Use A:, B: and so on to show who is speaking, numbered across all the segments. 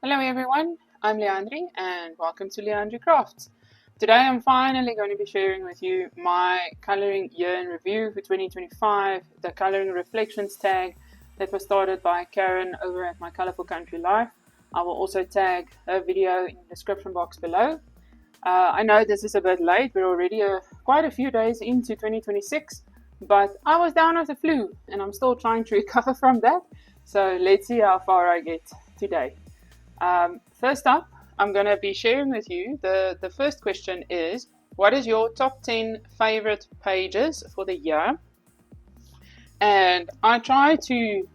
A: Hello everyone, I'm Leandri and welcome to Leandri Crafts. Today I'm finally going to be sharing with you my colouring year in review for 2025, the colouring reflections tag that was started by Karen over at My Colourful Country Life. I will also tag her video in the description box below. I know this is a bit late, we're already quite a few days into 2026, but I was down with the flu and I'm still trying to recover from that. So let's see how far I get today. First up, I'm going to be sharing with you the first question is, what is your top 10 favorite pages for the year? And I try to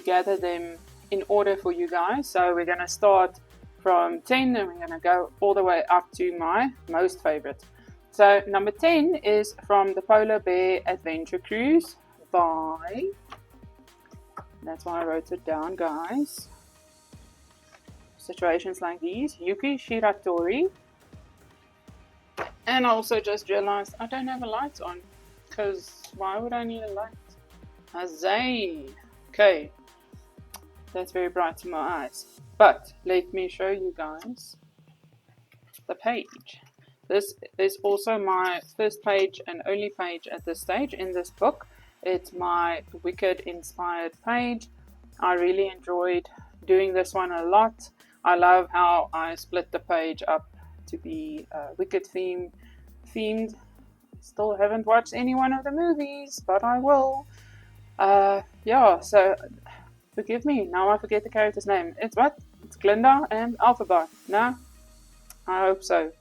A: gather them in order for you guys. So we're going to start from 10 and we're going to go all the way up to my most favorite. So number 10 is from the Polar Bear Adventure Cruise by, that's why I wrote it down, guys. Situations like these, Yuki Shiratori. And I also just realized I don't have a light on, because why would I need a light? Azay. Okay, that's very bright to my eyes. But let me show you guys the page. This is also my first page and only page at this stage in this book. It's my Wicked inspired page. I really enjoyed doing this one a lot. I love how I split the page up to be Wicked themed. Still haven't watched any one of the movies, but I will. So forgive me, now I forget the character's name. It's what? It's Glinda and Alphaba. No? I hope so.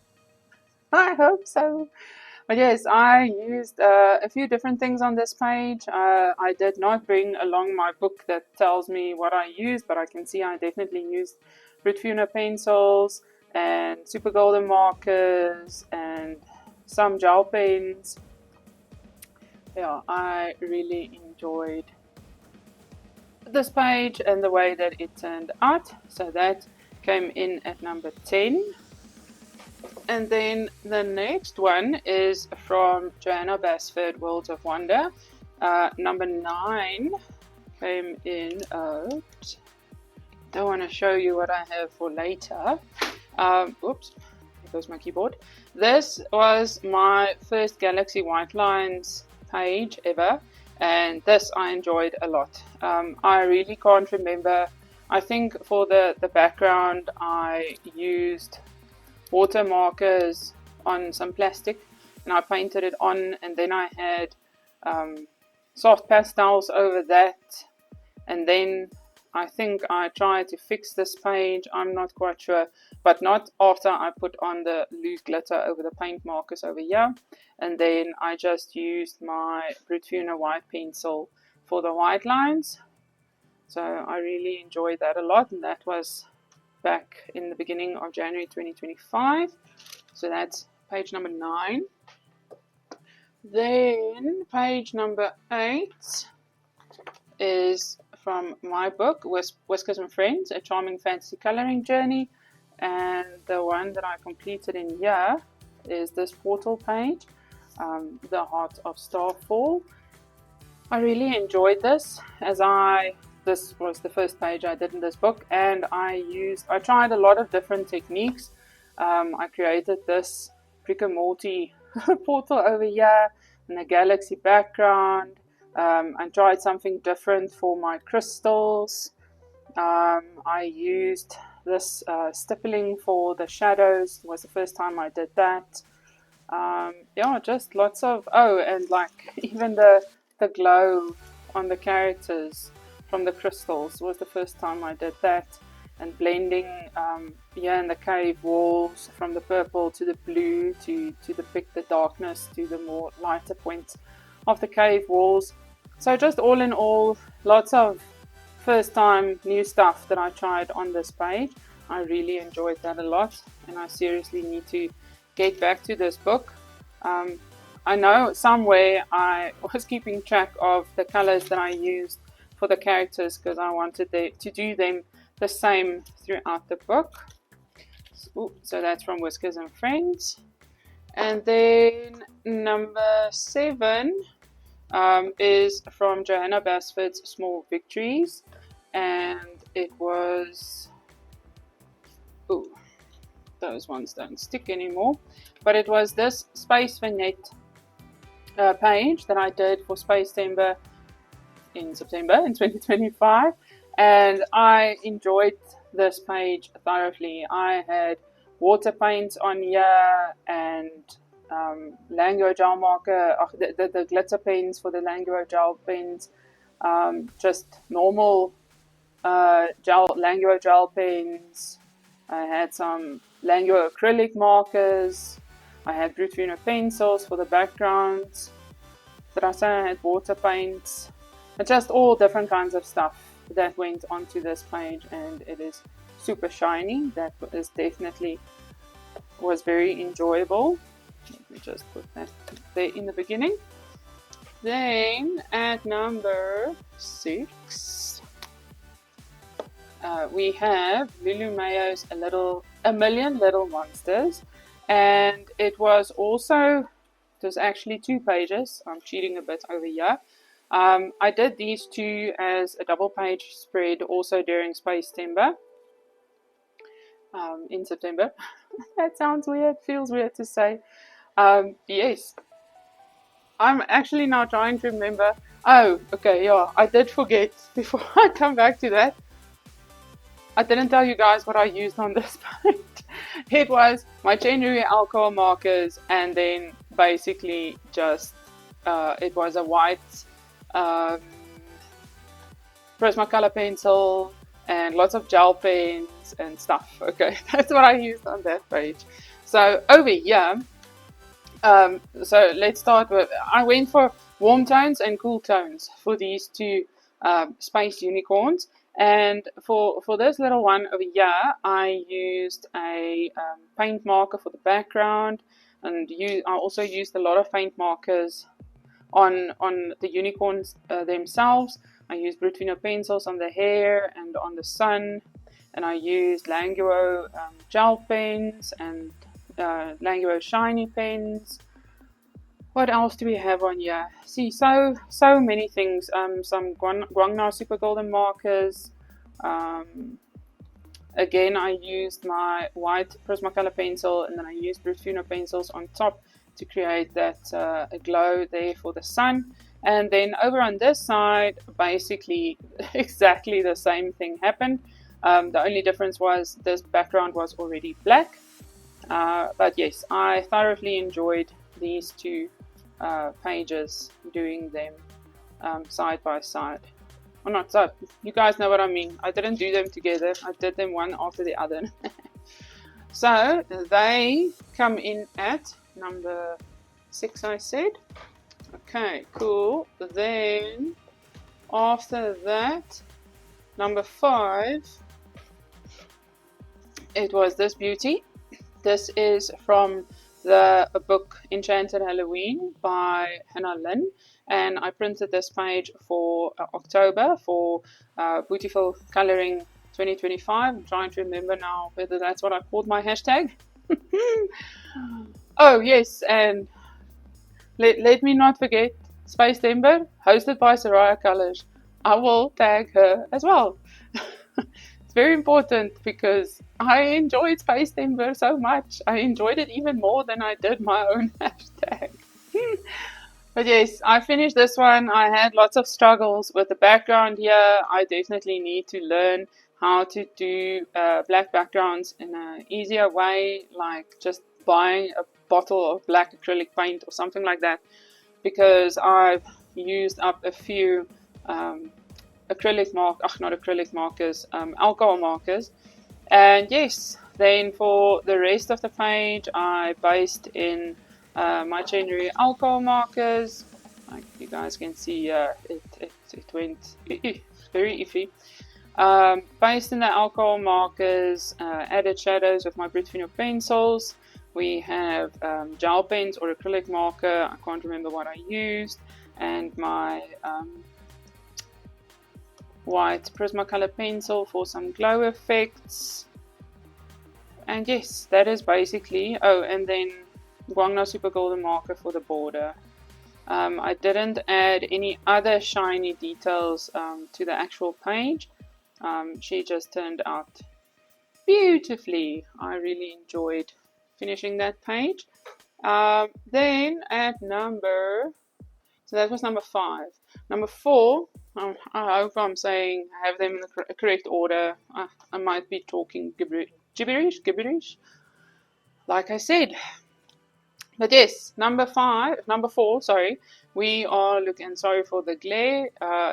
A: But yes, I used a few different things on this page. I did not bring along my book that tells me what I used, but I can see I definitely used Ritfuna pencils and super golden markers and some gel pens. Yeah, I really enjoyed this page and the way that it turned out. So that came in at number 10. And then the next one is from Joanna Basford, Worlds of Wonder. Number 9 came in at, I want to show you what I have for later. Oops, there goes my keyboard. This was my first Galaxy White Lines page ever, and this I enjoyed a lot. I really can't remember. I think for the background I used water markers on some plastic and I painted it on, and then I had soft pastels over that, and then I think I tried to fix this page, I'm not quite sure, but not after I put on the loose glitter over the paint markers over here. And then I just used my Ritfuna white pencil for the white lines. So I really enjoyed that a lot, and that was back in the beginning of January 2025. So that's page number 9. Then page number 8 is from my book, Whiskers and Friends, A Charming Fantasy Colouring Journey. And the one that I completed in here is this portal page, The Heart of Starfall. I really enjoyed this, this was the first page I did in this book, and I tried a lot of different techniques. I created this Rick and Morty portal over here and a galaxy background. I tried something different for my crystals. I used this stippling for the shadows. It was the first time I did that. Just lots of, and like even the glow on the characters from the crystals was the first time I did that, and blending in the cave walls from the purple to the blue to depict the darkness to the more lighter points of the cave walls. So just all in all, lots of first time new stuff that I tried on this page. I really enjoyed that a lot, and I seriously need to get back to this book. I know somewhere I was keeping track of the colors that I used for the characters because I wanted to do them the same throughout the book. So that's from Whiskers and Friends. And then number 7 is from Joanna Basford's Small Victories, and it was Ooh, those ones don't stick anymore. But it was this space vignette page that I did for Space September in September in 2025, and I enjoyed this page thoroughly. I had water paints on here and Languo gel marker, the glitter pens for the Languo gel pens, just normal Languo gel pens. I had some Languo acrylic markers. I had Brutfino pencils for the backgrounds. I had water paints. Just all different kinds of stuff that went onto this page, and it is super shiny. That is definitely was very enjoyable. Let me just put that there in the beginning. Then at number 6, we have Lulu Mayo's A Million Little Monsters, and it was actually 2 pages. I'm cheating a bit over here. I did these 2 as a double page spread also during Space September. In September. That sounds weird, feels weird to say. Yes. I'm actually now trying to remember. Oh, okay, yeah, I did forget before I come back to that. I didn't tell you guys what I used on this page. It was my January alcohol markers, and then basically just it was a white Prismacolor pencil and lots of gel pens and stuff. Okay, that's what I used on that page. So over here, so let's start with, I went for warm tones and cool tones for these 2 space unicorns. And for this little one over here, I used a paint marker for the background, and I also used a lot of paint markers on the unicorns themselves. I used Brutfino pencils on the hair and on the sun, and I used Languo gel pens and Languo shiny pens. What else do we have on here? See, so many things. Some Guangna Super Golden markers. Again, I used my white Prismacolor pencil, and then I used Brutfino pencils on top to create that a glow there for the sun. And then over on this side, basically exactly the same thing happened. The only difference was this background was already black. But yes, I thoroughly enjoyed these 2 pages, doing them side by side. Or not so, you guys know what I mean. I didn't do them together, I did them one after the other. So they come in at number 6, I said. Okay, cool. Then after that, number 5, it was this beauty. This is from the book Enchanted Halloween by Hannah Lynn, and I printed this page for October for Beautiful Coloring 2025. I'm trying to remember now whether that's what I called my hashtag. Oh yes, and let me not forget Space September, hosted by Soraya Colors. I will tag her as well. It's very important because I enjoyed Space September so much. I enjoyed it even more than I did my own hashtag. But yes, I finished this one. I had lots of struggles with the background here. I definitely need to learn how to do black backgrounds in an easier way, like just buying a bottle of black acrylic paint or something like that, because I've used up a few alcohol markers. And yes, then for the rest of the page, I based in my January alcohol markers. Like you guys can see, it went very iffy. Based in the alcohol markers, added shadows with my Brutfino pencils. We have gel pens or acrylic marker, I can't remember what I used, and my white Prismacolor pencil for some glow effects. And yes, that is basically, and then Guangna Super Golden marker for the border. I didn't add any other shiny details to the actual page. She just turned out beautifully. I really enjoyed finishing that page. Then at so that was number 5. Number 4, I hope I'm saying I have them in the correct order. I might be talking gibberish, like I said. But yes, number 4, sorry, we are looking, sorry for the glare,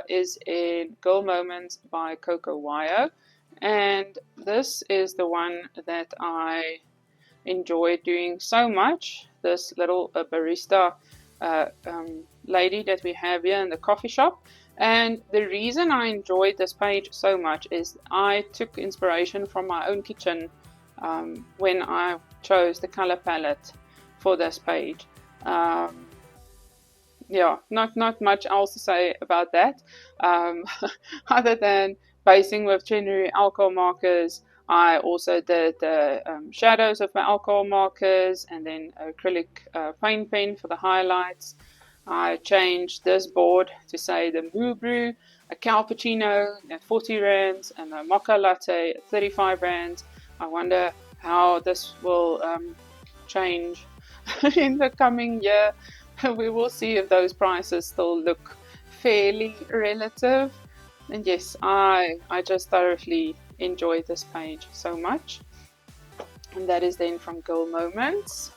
A: is in Girl Moments by Coco Wyo. And this is the one that I enjoy doing so much. This little barista lady that we have here in the coffee shop. And the reason I enjoyed this page so much is I took inspiration from my own kitchen when I chose the color palette for this page. Yeah, not much else to say about that, other than basing with January alcohol markers. I also did the shadows of my alcohol markers, and then acrylic paint pen for the highlights. I changed this board to say the Moo Brew, a cappuccino at 40 rands, and a mocha latte at 35 rands. I wonder how this will change in the coming year. We will see if those prices still look fairly relative. And yes, I just thoroughly enjoyed this page so much. And that is then from Girl Moments.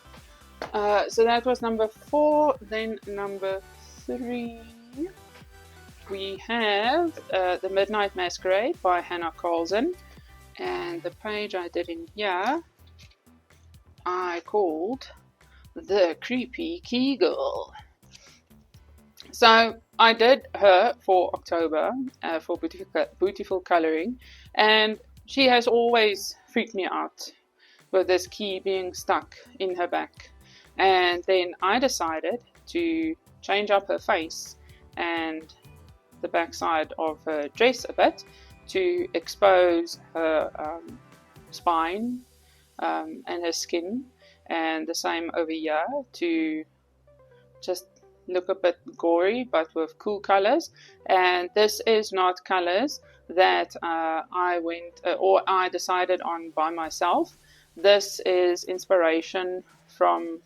A: So that was number 4. Then number 3, we have The Midnight Masquerade by Hannah Carlson. And the page I did in here, I called The Creepy Key Girl. So I did her for October for beautiful coloring, and she has always freaked me out with this key being stuck in her back. And then I decided to change up her face and the backside of her dress a bit to expose her spine and her skin, and the same over here to just look a bit gory but with cool colors. And this is not colors that I decided on by myself. This is inspiration from,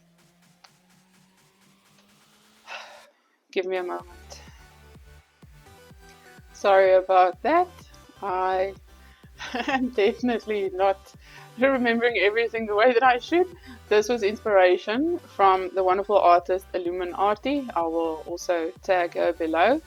A: give me a moment, sorry about that, I am definitely not remembering everything the way that I should. This was inspiration from the wonderful artist Illuminati. I will also tag her below.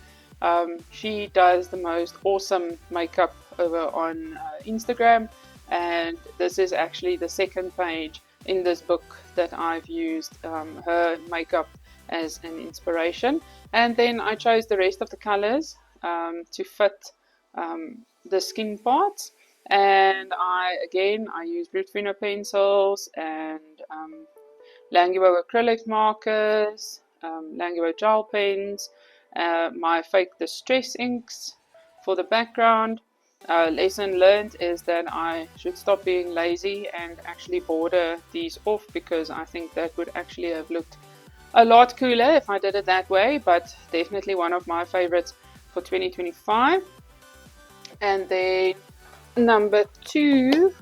A: She does the most awesome makeup over on Instagram, and this is actually the second page in this book that I've used her makeup as an inspiration. And then I chose the rest of the colors to fit the skin parts. And I use Brute Fino pencils and Languo acrylic markers, Languo gel pens, my fake distress inks for the background. Lesson learned is that I should stop being lazy and actually border these off, because I think that would actually have looked a lot cooler if I did it that way, but definitely one of my favorites for 2025. And then number 2,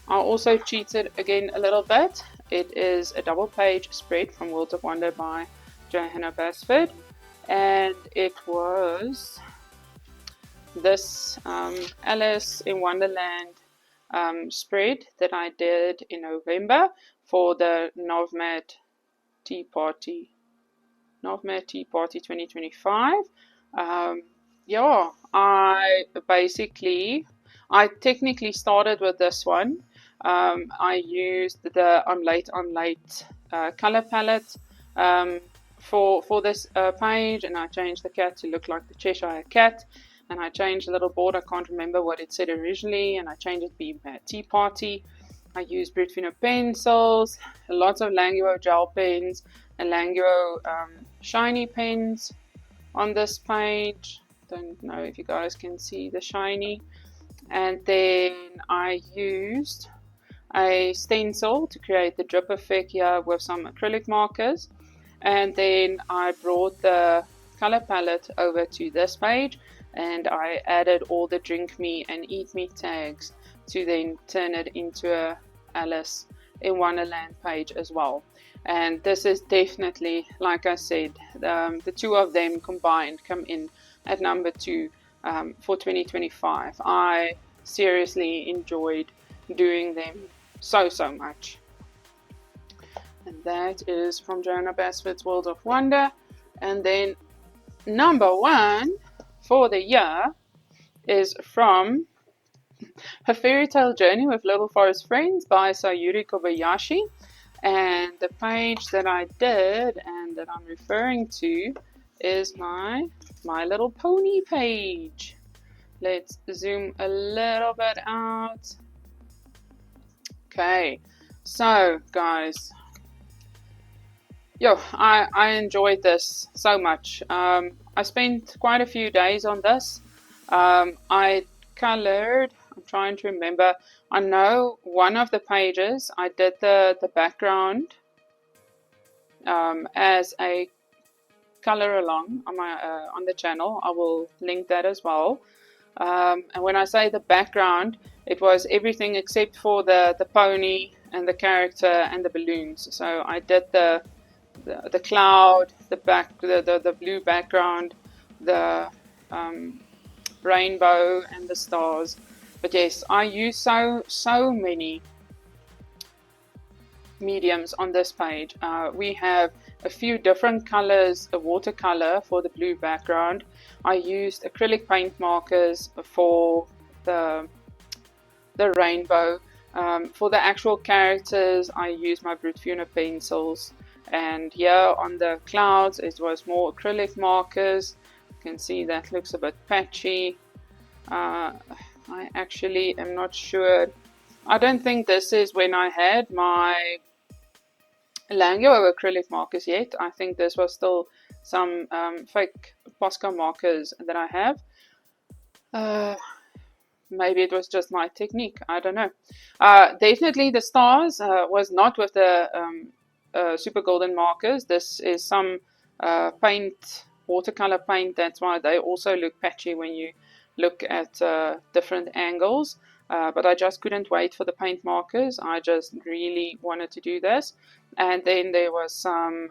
A: I also cheated again a little bit. It is a double page spread from Worlds of Wonder by Johanna Basford, and it was this Alice in Wonderland spread that I did in November for the Novmad Tea Party 2025. I technically started with this one. I used the I'm late color palette for this page, and I changed the cat to look like the Cheshire Cat, and I changed the little board. I can't remember what it said originally, and I changed it to be Tea Party. I used Brute Fino pencils, lots of Languo gel pens, and Languo shiny pens on this page. Don't know if you guys can see the shiny. And then I used a stencil to create the drip effect here with some acrylic markers. And then I brought the color palette over to this page, and I added all the drink me and eat me tags to then turn it into a Alice in Wonderland page as well. And this is definitely, like I said, the two of them combined come in at number 2 for 2025. I seriously enjoyed doing them so much. And that is from Joanna Basford's World of Wonder. And then number 1 for the year is from Her Fairy Tale Journey with Little Forest Friends by Sayuri Kobayashi. And the page that I did and that I'm referring to is my Little Pony page. Let's zoom a little bit out. Okay, so guys, I enjoyed this so much. I spent quite a few days on this. I colored, I'm trying to remember, I know one of the pages I did the background as a color along on the channel. I will link that as well. And when I say the background, it was everything except for the pony and the character and the balloons. So I did the cloud, the blue background, the rainbow and the stars. But yes, I use so many mediums on this page. We have a few different colors, a watercolor for the blue background. I used acrylic paint markers for the rainbow. For the actual characters, I used my Brute Funer pencils. And here on the clouds, it was more acrylic markers. You can see that looks a bit patchy. I actually am not sure. I don't think this is when I had my Langyo acrylic markers yet. I think this was still some fake Posca markers that I have. Maybe it was just my technique. I don't know. Definitely the stars was not with the super golden markers. This is some watercolor paint. That's why they also look patchy when you look at different angles. But I just couldn't wait for the paint markers. I just really wanted to do this. And then there was some,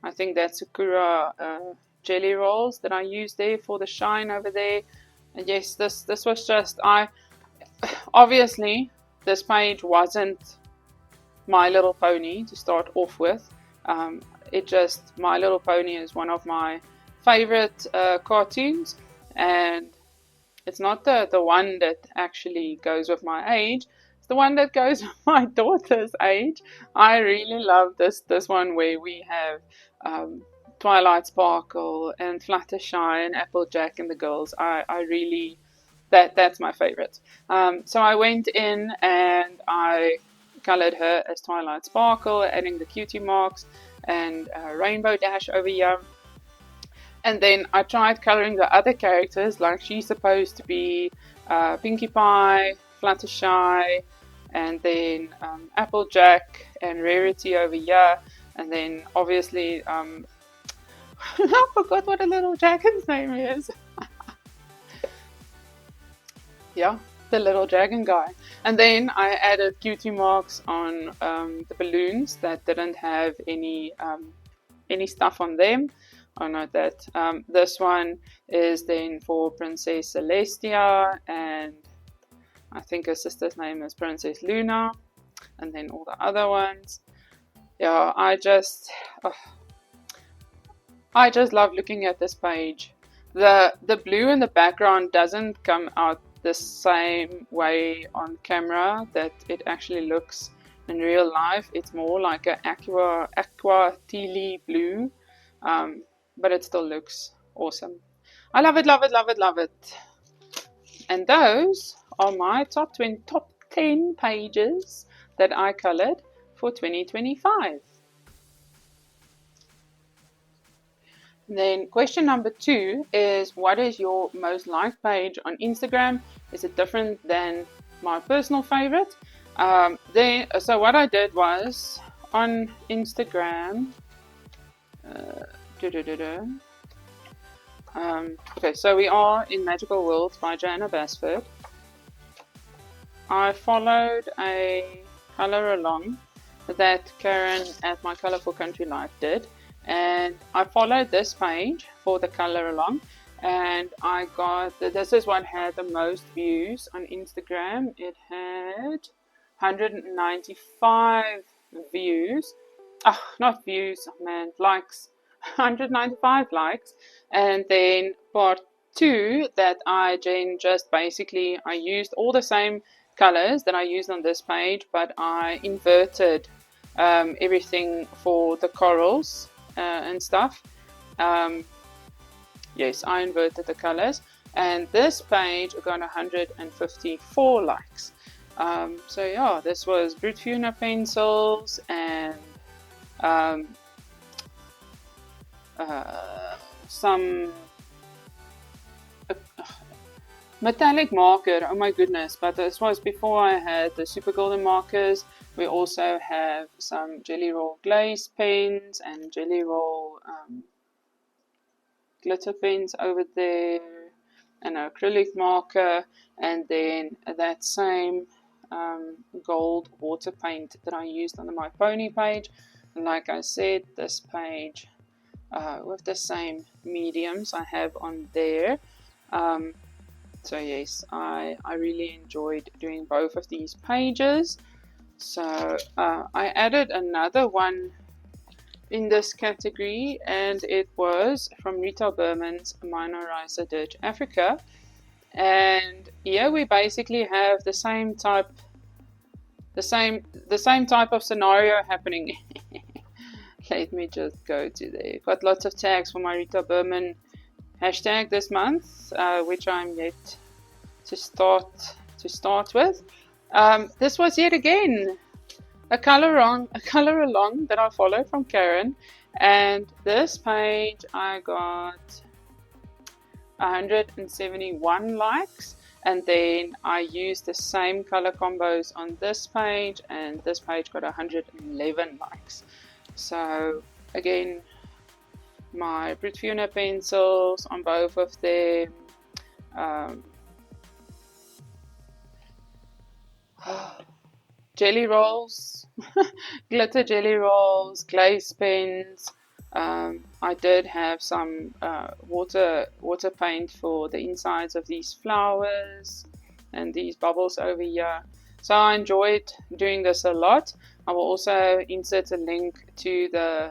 A: I think that's Sakura jelly rolls that I used there for the shine over there. And yes, this was just, obviously this page wasn't My Little Pony to start off with. My Little Pony is one of my favorite cartoons, and it's not the one that actually goes with my age. It's the one that goes with my daughter's age. I really love this one where we have Twilight Sparkle and Fluttershy and Applejack and the girls. I really, that's my favorite. So I went in and I colored her as Twilight Sparkle, adding the cutie marks and Rainbow Dash over here. And then I tried coloring the other characters, like she's supposed to be Pinkie Pie, Fluttershy, and then Applejack and Rarity over here. And then obviously, I forgot what a little dragon's name is. Yeah, the little dragon guy. And then I added cutie marks on the balloons that didn't have any stuff on them. I know that this one is then for Princess Celestia, and I think her sister's name is Princess Luna, and then all the other ones. Yeah, I just love looking at this page. The blue in the background doesn't come out the same way on camera that it actually looks in real life. It's more like an aqua tealy blue. But it still looks awesome. I love it, love it, love it, love it. And those are my top 10 pages that I colored for 2025. And then question number 2 is, what is your most liked page on Instagram? Is it different than my personal favorite? So what I did was on Instagram, okay, so we are in Magical Worlds by Joanna Basford. I followed a color along that Karen at My Colorful Country Life did, and I followed this page for the color along, and I got this is what had the most views on Instagram. It had 195 views. Not views, man, likes. 195 likes. And then part two, that I just basically I used all the same colors that I used on this page, but I inverted everything for the corals and stuff. Yes, I inverted the colors, and this page got 154 likes. So yeah, this was Brute Funa pencils and some metallic marker. Oh my goodness, but this was before I had the super golden markers. We also have some Jelly Roll glaze pens and Jelly Roll glitter pens over there, an acrylic marker, and then that same gold water paint that I used on the My Pony page. And like I said, this page with the same mediums I have on there. So yes, I really enjoyed doing both of these pages. So I added another one in this category, and it was from Rita Berman's Minorizer Dirge Africa. And here we basically have the same type of scenario happening. Let me just go to there. Got lots of tags for my Rita Berman hashtag this month, which I'm yet to start with. This was yet again a color along that I followed from Karen, and this page I got 171 likes, and then I used the same color combos on this page, and this page got 111 likes. So again, my Brute Funa pencils on both of them. Jelly rolls, glitter jelly rolls, glaze pens. I did have some water paint for the insides of these flowers and these bubbles over here. So I enjoyed doing this a lot. I will also insert a link to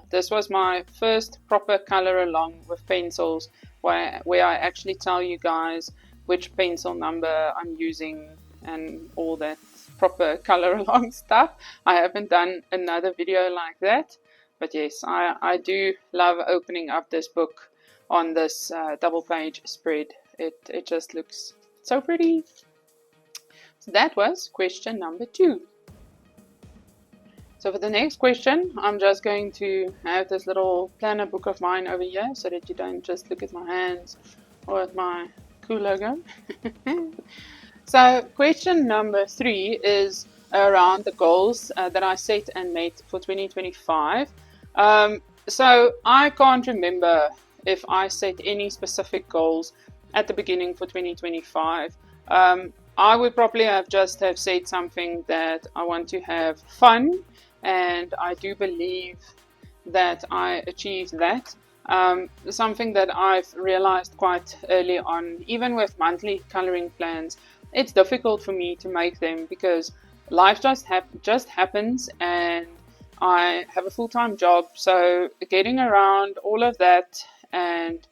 A: this was my first proper color along with pencils, where I actually tell you guys which pencil number I'm using and all that proper color along stuff. I haven't done another video like that, but yes, I do love opening up this book on this double page spread. It just looks so pretty. So that was question number 2. So for the next question, I'm just going to have this little planner book of mine over here so that you don't just look at my hands or at my cool logo. So question number 3 is around the goals that I set and met for 2025. So I can't remember if I set any specific goals at the beginning for 2025. I would probably have said something that I want to have fun, and I do believe that I achieved that. Something that I've realized quite early on, even with monthly coloring plans, it's difficult for me to make them because life just happens, and I have a full-time job. So getting around all of that and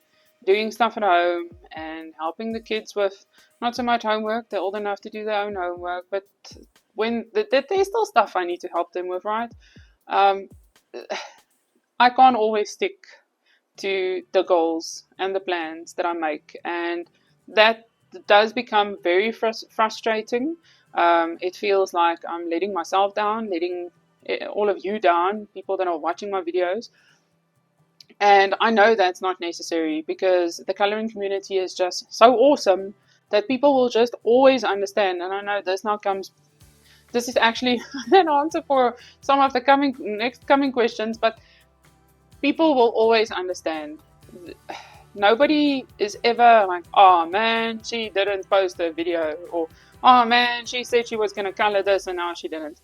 A: doing stuff at home and helping the kids with not so much homework, they're old enough to do their own homework, but when there's still stuff I need to help them with, right? I can't always stick to the goals and the plans that I make, and that does become very frustrating. It feels like I'm letting myself down, letting all of you down, people that are watching my videos. And I know that's not necessary, because the coloring community is just so awesome that people will just always understand. And I know this is actually an answer for some of the next coming questions, but people will always understand. nobody is ever like, oh man, she didn't post a video, or oh man, she said she was going to color this and now she didn't.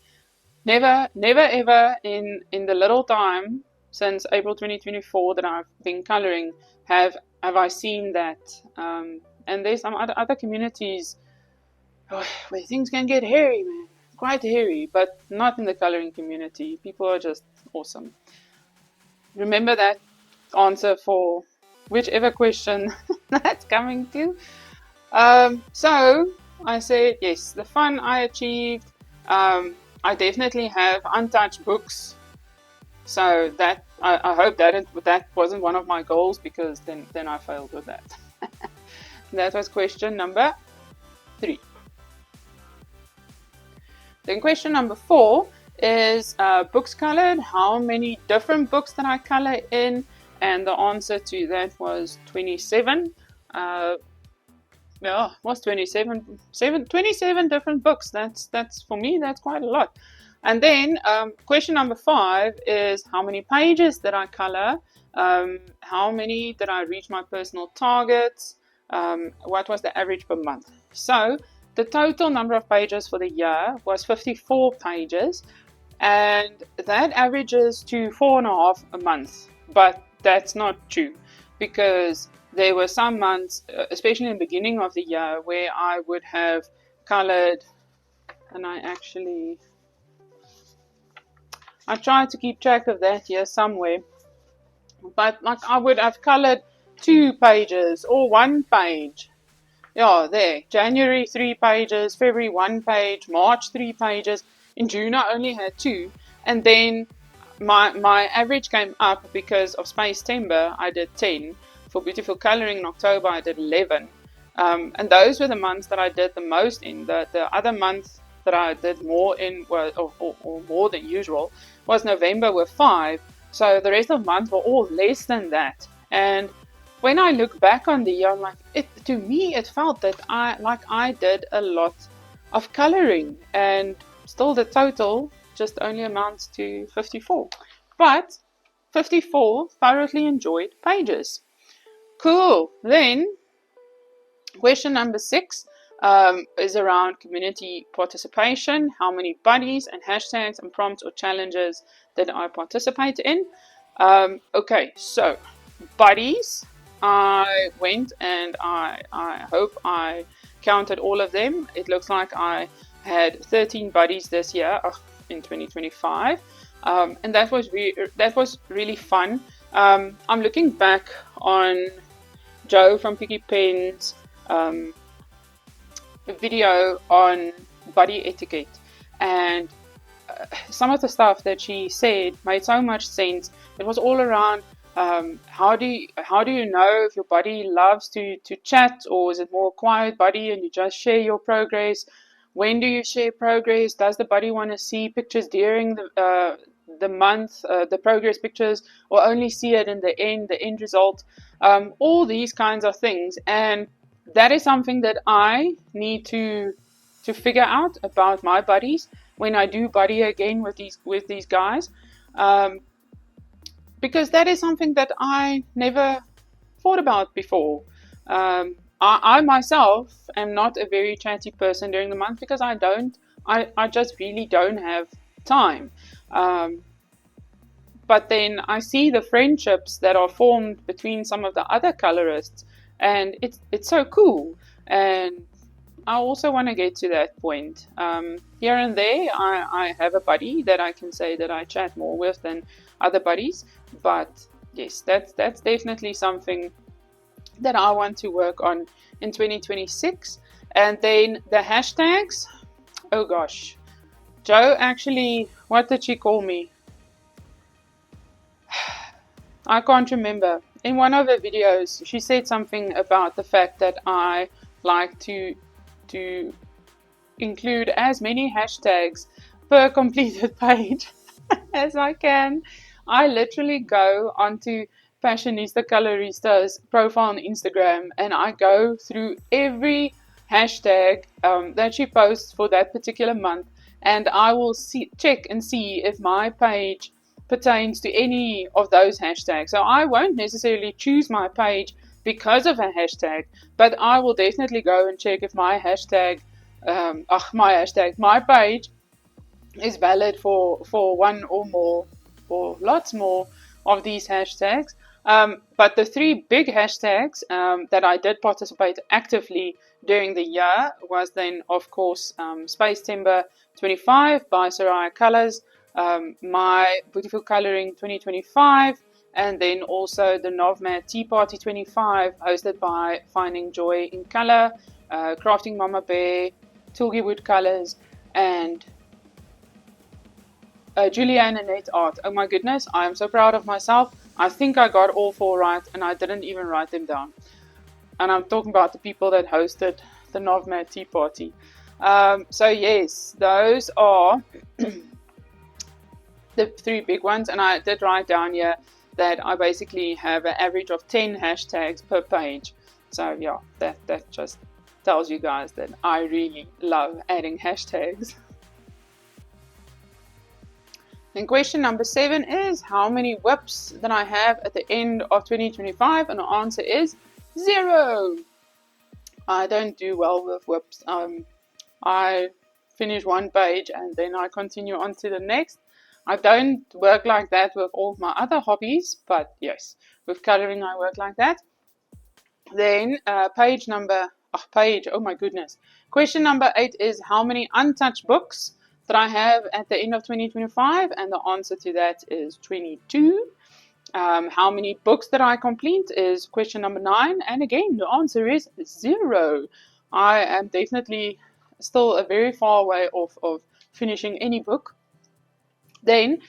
A: Never, never ever in the little time since April 2024 that I've been coloring have I seen that. And there's some other communities where things can get hairy, man, quite hairy, but not in the coloring community. People are just awesome. Remember that answer for whichever question that's coming to. So I said yes, the fun I achieved. I definitely have Untouched Books, so that I hope that wasn't one of my goals, because then I failed with that. That was question number 3. Then question number 4 is books colored. How many different books did I color in? And the answer to that was 27. Yeah, was 27 different books. That's for me, that's quite a lot. And then question number 5 is how many pages did I color? How many did I reach my personal targets? What was the average per month? So the total number of pages for the year was 54 pages, and that averages to 4.5 a month. But that's not true, because there were some months, especially in the beginning of the year, where I would have colored, and I tried to keep track of that here somewhere, but like I would have colored 2 pages or 1 page. Yeah, there. January 3 pages, February 1 page, March 3 pages. In June I only had 2, and then my average came up because of Space Timber. I did 10. For Beautiful Coloring in October I did 11. And those were the months that I did the most in. The other month that I did more in, or more than usual, was November with 5. So the rest of the months were all less than that. And when I look back on the year, I'm like, to me it felt that I did a lot of coloring, and still the total just only amounts to 54. But 54 thoroughly enjoyed pages. Cool. Then question number 6 is around community participation. How many buddies and hashtags and prompts or challenges did I participate in? Okay, so buddies, I went and I hope I counted all of them. It looks like I had 13 buddies this year in 2025, and that was really fun. I'm looking back on Joe from Picky Pen's video on buddy etiquette, and some of the stuff that she said made so much sense. It was all around how do you know if your buddy loves to chat, or is it more quiet buddy and you just share your progress? When do you share progress? Does the buddy want to see pictures during the month, the progress pictures, or only see it in the end result? All these kinds of things, and that is something that I need to figure out about my buddies when I do buddy again with these guys, because that is something that I never thought about before. I myself am not a very chatty person during the month, because I just really don't have time. But then I see the friendships that are formed between some of the other colorists, and it's so cool. And I also want to get to that point. Here and there, I have a buddy that I can say that I chat more with than other buddies. But yes, that's definitely something that I want to work on in 2026. And then the hashtags. Oh gosh. Joe actually, what did she call me? I can't remember. In one of her videos, she said something about the fact that I like to include as many hashtags per completed page as I can. I literally go onto Fashionista Colorista's profile on Instagram, and I go through every hashtag that she posts for that particular month, and I will check and see if my page pertains to any of those hashtags. So I won't necessarily choose my page because of a hashtag, but I will definitely go and check if my hashtag, my page is valid for one or more or lots more of these hashtags. But the three big hashtags that I did participate actively during the year was then, of course, Space Timber 25 by Soraya Colors, My Beautiful Coloring 2025, and then also the Novmat Tea Party 25 hosted by Finding Joy in Color, Crafting Mama Bear, Tilgy Wood Colors, and Julianne Annette Art. Oh my goodness, I am so proud of myself. I think I got all four right and I didn't even write them down. And I'm talking about the people that hosted the Novmat Tea Party. So yes, those are the three big ones. And I did write down here that I basically have an average of 10 hashtags per page. So yeah, that just tells you guys that I really love adding hashtags. And question number 7 is how many whips that I have at the end of 2025, and the answer is 0. I don't do well with whips. I finish one page and then I continue on to the next. I don't work like that with all of my other hobbies, but yes, with coloring I work like that. Then oh my goodness. Question number 8 is how many untouched books that I have at the end of 2025, and the answer to that is 22. How many books that I complete is question number 9, and again the answer is 0. I am definitely still a very far way off of finishing any book. Then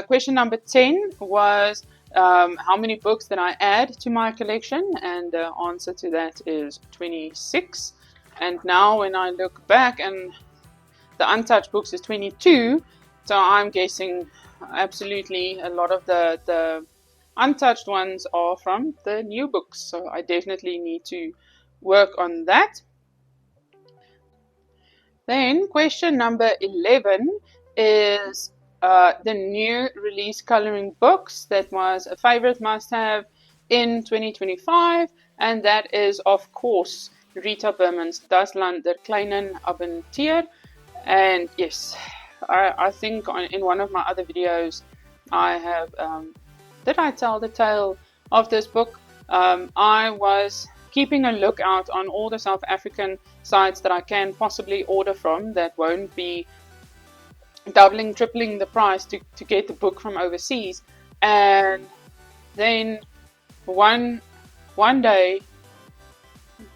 A: question number 10 was how many books that I add to my collection, and the answer to that is 26. And now when I look back, and the untouched books is 22, so I'm guessing absolutely a lot of the untouched ones are from the new books, so I definitely need to work on that. Then question number 11 is the new release coloring books that was a favorite must-have in 2025, and that is of course Rita Berman's Das Land der kleinen Abenteuer. And yes, I think in one of my other videos I have did I tell the tale of this book? I was keeping a lookout on all the South African sites that I can possibly order from that won't be doubling, tripling the price to get the book from overseas. And then one day,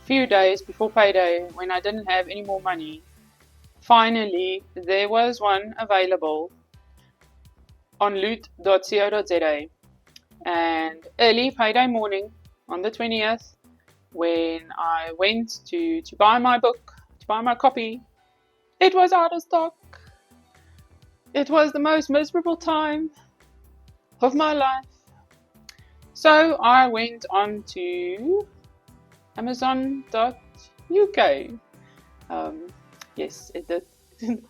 A: few days before payday, when I didn't have any more money, finally there was one available on loot.co.za. And early payday morning on the 20th, when I went to buy my book, to buy my copy, it was out of stock. It was the most miserable time of my life. So I went on to Amazon.uk. Yes, it did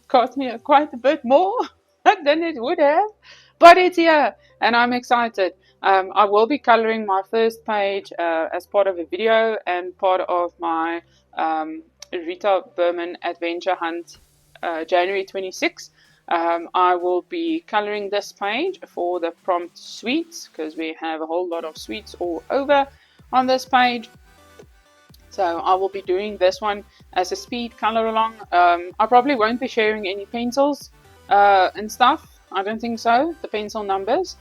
A: cost me quite a bit more than it would have, but it's here and I'm excited. I will be coloring my first page as part of a video and part of my Rita Berman Adventure Hunt January 26. I will be coloring this page for the prompt suites because we have a whole lot of suites all over on this page. So I will be doing this one as a speed color along. I probably won't be sharing any pencils and stuff. I don't think so. The pencil numbers.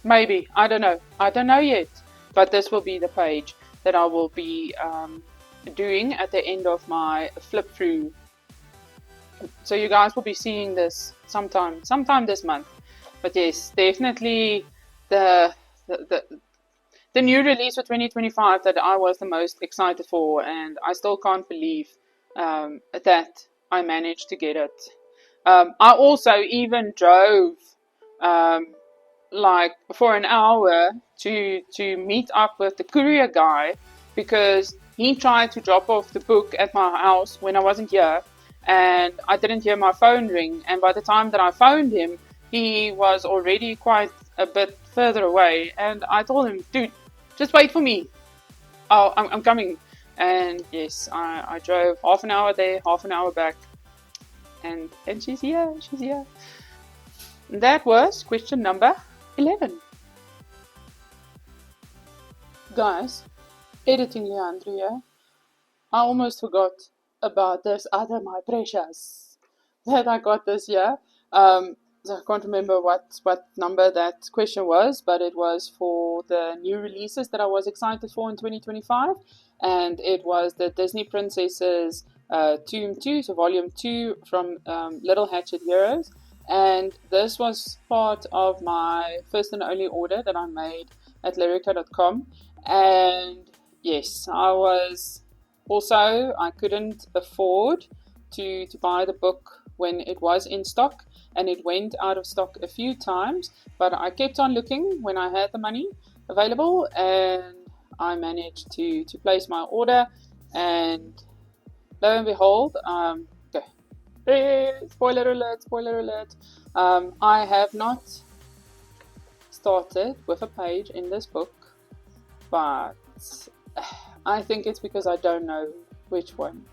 A: Maybe. I don't know. I don't know yet. But this will be the page that I will be doing at the end of my flip through. So you guys will be seeing this sometime this month. But yes, definitely the new release for 2025 that I was the most excited for, and I still can't believe that I managed to get it. I also even drove like for an hour to meet up with the courier guy because he tried to drop off the book at my house when I wasn't here, and I didn't hear my phone ring, and by the time that I phoned him, he was already quite a bit further away. And I told him, dude, just wait for me. Oh, I'm coming. And yes, I drove half an hour there, half an hour back. And she's here, she's here. And that was question number 11. Guys, editing Leandria, I almost forgot about this other my precious that I got this year. So I can't remember what number that question was, but it was for the new releases that I was excited for in 2025, and it was the Disney Princesses Tomb 2, so Volume 2 from Little Hatchet Heroes, and this was part of my first and only order that I made at Lyrica.com, and yes, I couldn't afford to buy the book when it was in stock, and it went out of stock a few times, but I kept on looking when I had the money available, and I managed to place my order, and lo and behold, spoiler alert, I have not started with a page in this book, but I think it's because I don't know which one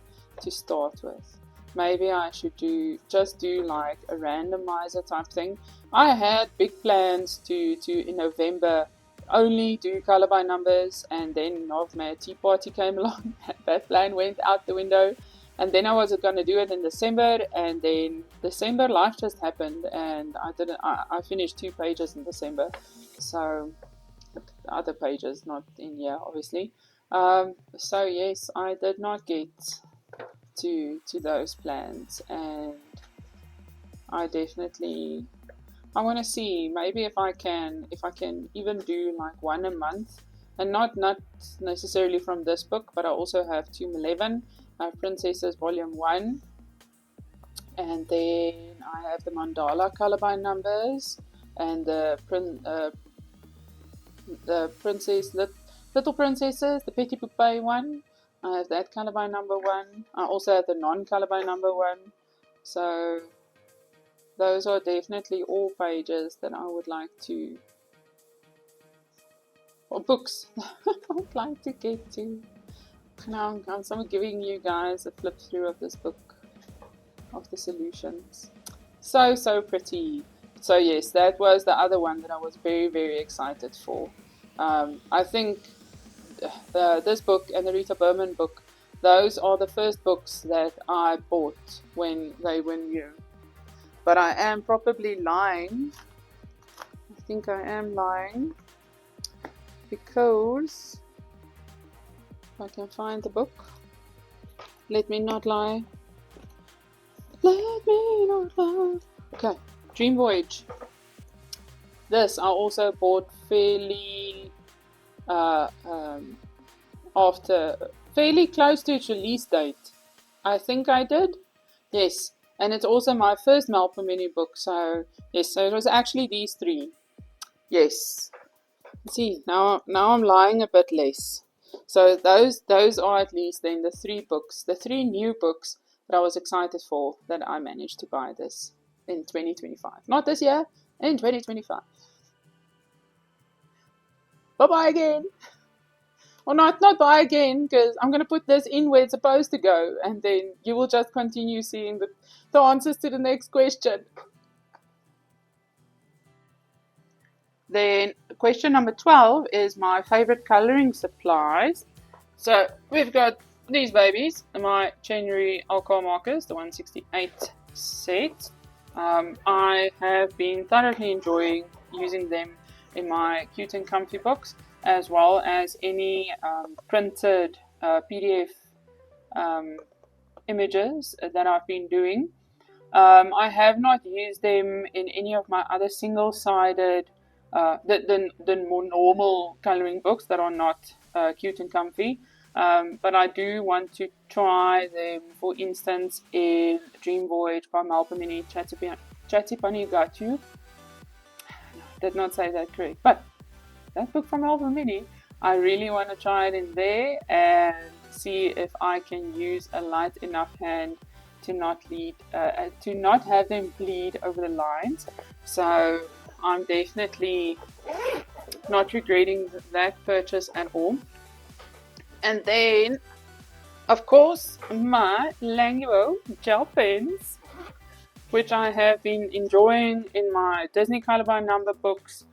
A: to start with. Maybe I should just do like a randomizer type thing. I had big plans to in November only do color by numbers, and then November Tea Party came along. That plan went out the window, and then I was going to do it in December, and then December life just happened, and I finished 2 pages in December, so the other pages not in here obviously. So yes, I did not get to those plans, and I want to see maybe if I can even do like one a month, and not necessarily from this book, but I also have Tomb 11, Princesses Volume 1, and then I have the Mandala color by numbers, and the Little Princesses, the Petit Poupée one. I have that color by number 1. I also have the non-color by number 1. So those are definitely all pages that I would like to, or books I would like to get to. Now I'm giving you guys a flip through of this book, of the solutions. So pretty. So yes, that was the other one that I was very, very excited for. I think this book and the Rita Berman book, those are the first books that I bought when they were new. But I am probably lying. I think I am lying, because if I can find the book. Let me not lie. Let me not lie. Okay, Dream Voyage. This I also bought fairly fairly close to its release date. I think I did. Yes. And it's also my first Malcolm Mini book. So yes, so it was actually these 3. Yes. See, now I'm lying a bit less. So those are at least then the 3 books, the 3 new books that I was excited for, that I managed to buy this in 2025. Not this year, in 2025. Bye-bye again. Or not buy again, because I'm going to put this in where it's supposed to go, and then you will just continue seeing the answers to the next question. Then question number 12 is my favorite coloring supplies. So we've got these babies, my January alcohol markers, the 168 set. I have been thoroughly enjoying using them in my Cute and Comfy books, as well as any printed PDF images that I've been doing. I have not used them in any of my other single-sided, the more normal coloring books that are not Cute and Comfy. But I do want to try them, for instance, in Dream Voyage by Malpamini Chatipani. Did not say that correct, but that book from Malpamini, I really want to try it in there and see if I can use a light enough hand to not have them bleed over the lines. So I'm definitely not regretting that purchase at all. And then, of course, my Languo gel pens, which I have been enjoying in my Disney Color by Number books,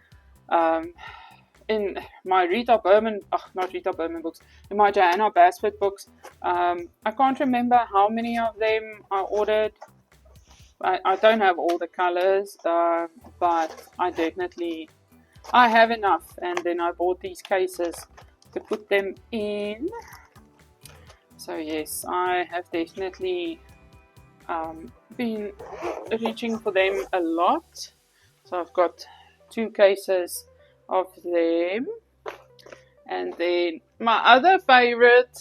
A: in my not Rita Berman books, in my Johanna Basford books. I can't remember how many of them I ordered. I don't have all the colors, but I have enough, and then I bought these cases to put them in. So yes, I have definitely been reaching for them a lot. So I've got 2 cases of them. And then my other favorite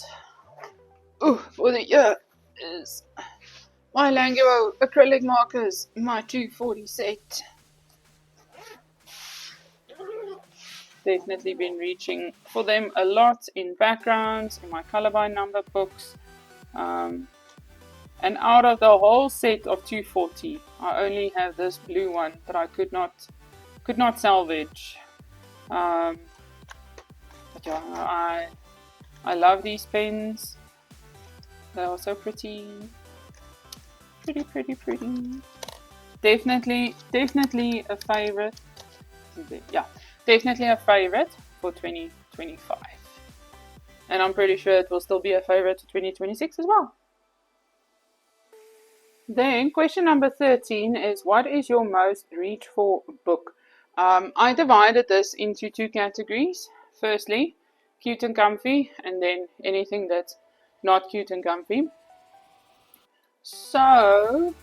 A: for the year is my Languo acrylic markers, my 240 set. Definitely been reaching for them a lot in backgrounds, in my color by number books. And out of the whole set of 240, I only have this blue one that I could not salvage. But yeah, I love these pens. They are so pretty. Pretty. Definitely a favorite. Yeah, definitely a favorite for 2025. And I'm pretty sure it will still be a favorite for 2026 as well. Then question number 13 is, what is your most reached for book? I divided this into 2 categories. Firstly, cute and comfy, and then anything that's not cute and comfy. So,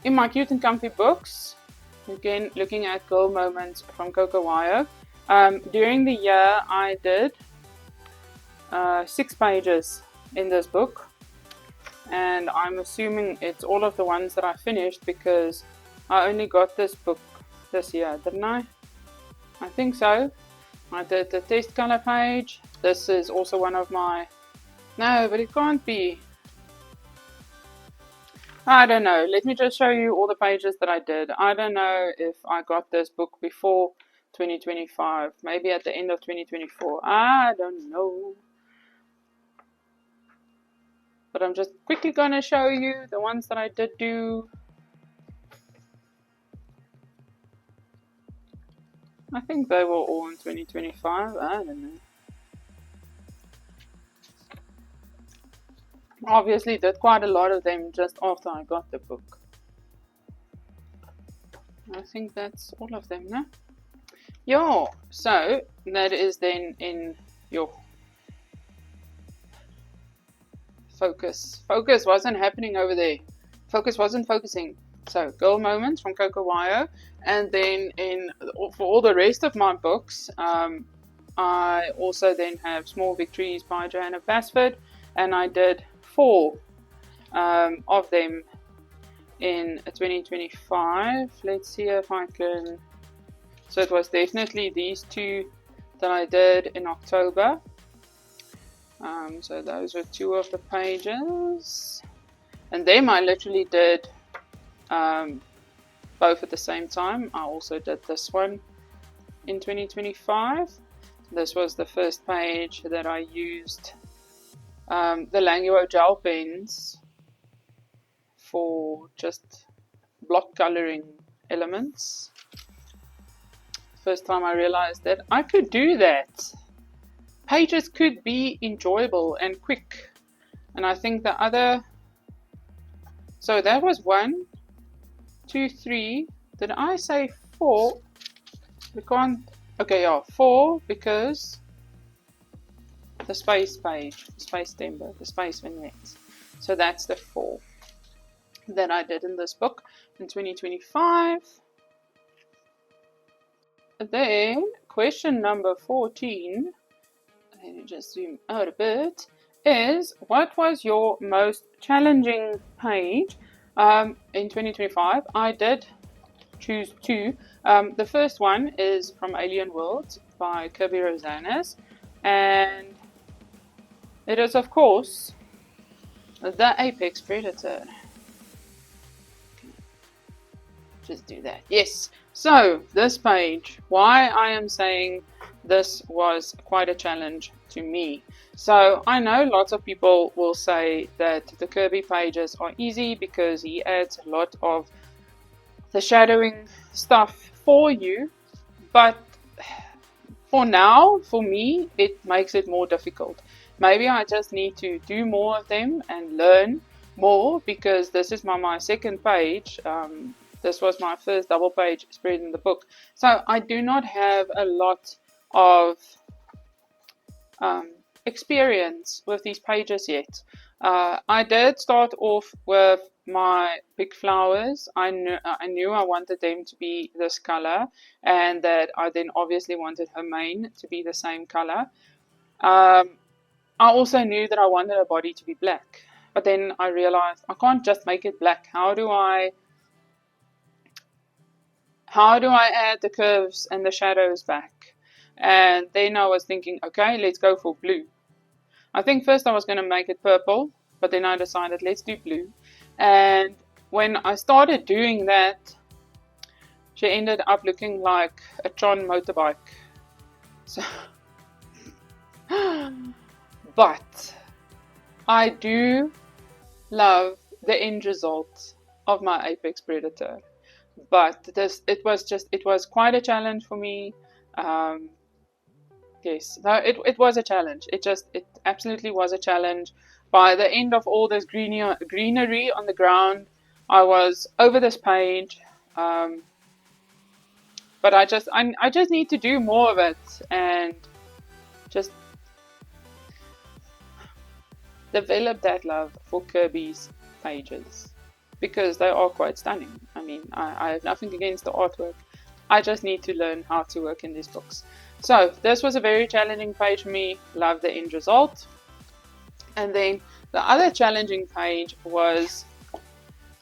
A: in my cute and comfy books, again looking at Girl Moments from Coco Wyo, during the year I did 6 pages in this book, and I'm assuming it's all of the ones that I finished because I only got this book this year, didn't I? I think so. I did the test color page. This is also one of my... No, but it can't be. I don't know. Let me just show you all the pages that I did. I don't know if I got this book before 2025. Maybe at the end of 2024. I don't know. But I'm just quickly going to show you the ones that I did do. I think they were all in 2025. I don't know. Obviously did quite a lot of them just after I got the book. I think that's all of them, no? Yeah, so that is then in your focus. Focus wasn't happening over there. Focus wasn't focusing. So Girl Moments from Coco Wyo, and then for all the rest of my books, I also then have Small Victories by Johanna Basford, and I did 4 of them in 2025. Let's see if I can. So it was definitely these 2 that I did in October. So those were 2 of the pages, and them I literally did both at the same time. I also did this one in 2025. This was the first page that I used the Languo gel pens for just block coloring elements. First time I realized that I could do that. Pages could be enjoyable and quick. And I think the other... So that was 1, 2, 3. Did I say 4? We can't... Okay, yeah, 4 because the space page, the space tempo, the space vignettes. So that's the 4 that I did in this book in 2025. Then question number 14, let me just zoom out a bit, is what was your most challenging page in 2025? I did choose 2. The first one is from Alien Worlds by Kirby Rosanas, and it is of course the Apex Predator. Just do that. Yes. So this page, why I am saying this was quite a challenge to me. So I know lots of people will say that the Kirby pages are easy because he adds a lot of the shadowing stuff for you, but for now, for me, it makes it more difficult. Maybe I just need to do more of them and learn more, because this is my second page. This was my first double page spread in the book. So I do not have a lot of experience with these pages yet. I did start off with my big flowers. I knew I wanted them to be this color, and that I then obviously wanted her mane to be the same color. I also knew that I wanted her body to be black, but then I realized I can't just make it black. How do I add the curves and the shadows back? And then I was thinking, okay, let's go for blue. I think first I was going to make it purple, but then I decided let's do blue. And when I started doing that, she ended up looking like a Tron motorbike. So, but I do love the end result of my Apex Predator. But it was quite a challenge for me. Yes, no, it was a challenge. It absolutely was a challenge. By the end of all this greenery on the ground, I was over this page. But I just need to do more of it and just develop that love for Kirby's pages, because they are quite stunning. I mean, I have nothing against the artwork. I just need to learn how to work in these books. So this was a very challenging page for me. Love the end result. And then the other challenging page was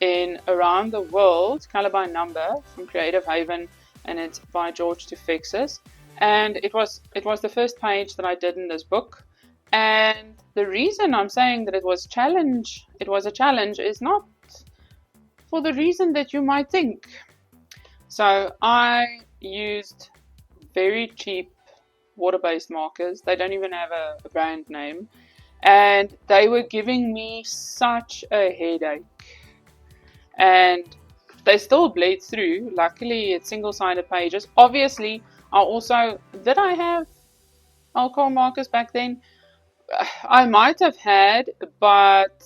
A: in Around the World, Color by Number from Creative Haven, and it's by George Tufexis. And it was the first page that I did in this book. And the reason I'm saying that it was a challenge is not for the reason that you might think. So I used very cheap water-based markers. They don't even have a brand name. And they were giving me such a headache. And they still bled through. Luckily, it's single-sided pages. Obviously, did I have alcohol markers back then? I might have had, but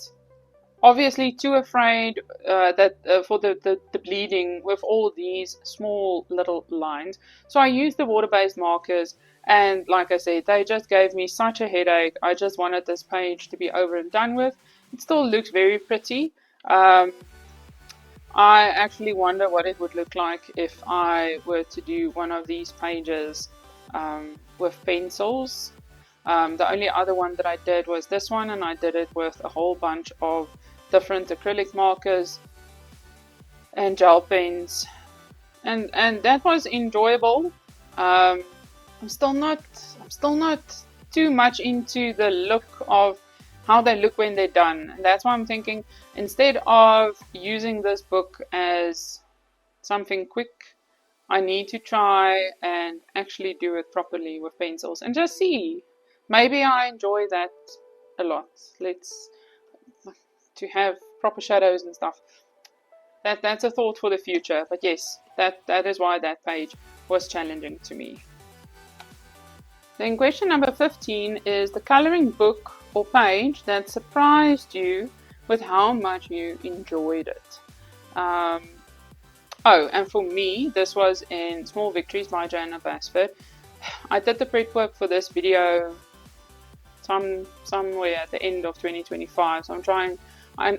A: obviously too afraid for the bleeding with all these small little lines. So I used the water-based markers, and like I said, they just gave me such a headache. I just wanted this page to be over and done with. It still looks very pretty. I actually wonder what it would look like if I were to do one of these pages with pencils. The only other one that I did was this one, and I did it with a whole bunch of different acrylic markers and gel pens, and that was enjoyable. I'm still not too much into the look of how they look when they're done, and that's why I'm thinking, instead of using this book as something quick, I need to try and actually do it properly with pencils and just see. Maybe I enjoy that a lot. To have proper shadows and stuff. That's a thought for the future. But yes, that is why that page was challenging to me. Then question number 15 is the coloring book or page that surprised you with how much you enjoyed it. And for me, this was in Small Victories by Joanna Basford. I did the prep work for this video somewhere at the end of 2025, so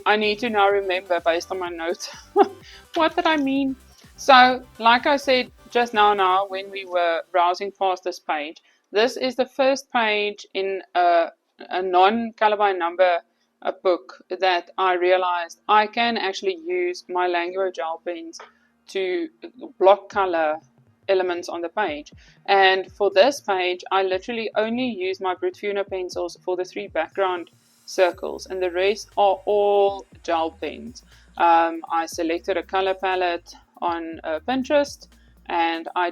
A: I need to now remember based on my notes what did I mean. So like I said just now when we were browsing past this page, this is the first page in a non-color by number book that I realized I can actually use my Language gel pens to block color elements on the page. And for this page, I literally only use my Brute pencils for the 3 background circles, and the rest are all gel pens. I selected a color palette on Pinterest, and I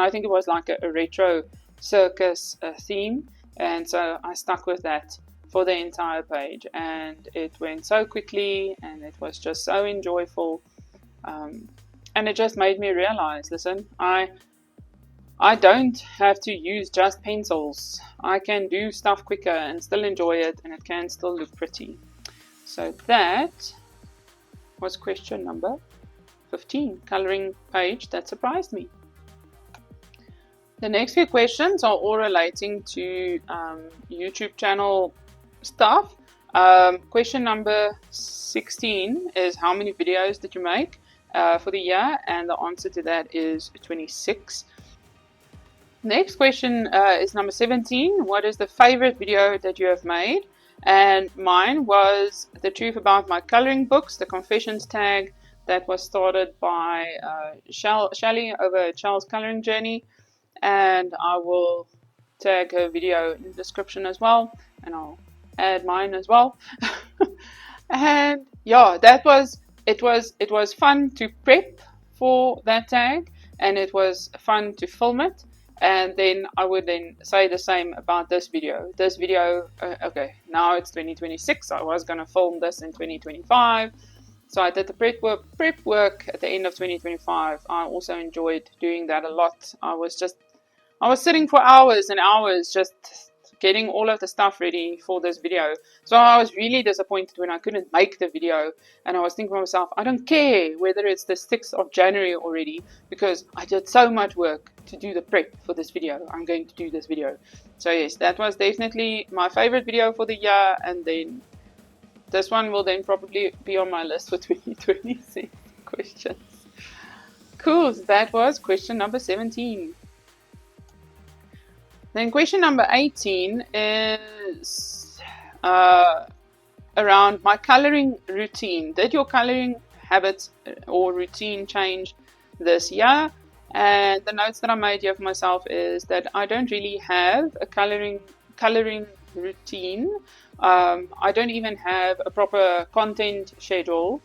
A: think it was like a retro circus theme, and so I stuck with that for the entire page, and it went so quickly, and it was just so enjoyable, and it just made me realize, listen, I don't have to use just pencils. I can do stuff quicker and still enjoy it, and it can still look pretty. So that was question number 15, coloring page that surprised me. The next few questions are all relating to YouTube channel stuff. Question number 16 is how many videos did you make for the year? And the answer to that is 26. Next question is number 17. What is the favorite video that you have made? And mine was the truth about my coloring books, the confessions tag that was started by Shally over Charles' coloring journey. And I will tag her video in the description as well, and I'll add mine as well. And yeah, it was fun to prep for that tag, and it was fun to film it. And then I would then say the same about this video. Okay, now it's 2026. I was going to film this in 2025. So I did the prep work at the end of 2025. I also enjoyed doing that a lot. I was sitting for hours and hours just getting all of the stuff ready for this video. So I was really disappointed when I couldn't make the video, and I was thinking to myself, I don't care whether it's the 6th of January already, because I did so much work to do the prep for this video. I'm going to do this video. So yes, that was definitely my favorite video for the year, and then this one will then probably be on my list for 2026 questions. Cool, so that was question number 17. Then question number 18 is around my coloring routine. Did your coloring habits or routine change this year? And the notes that I made here for myself is that I don't really have a coloring routine. I don't even have a proper content schedule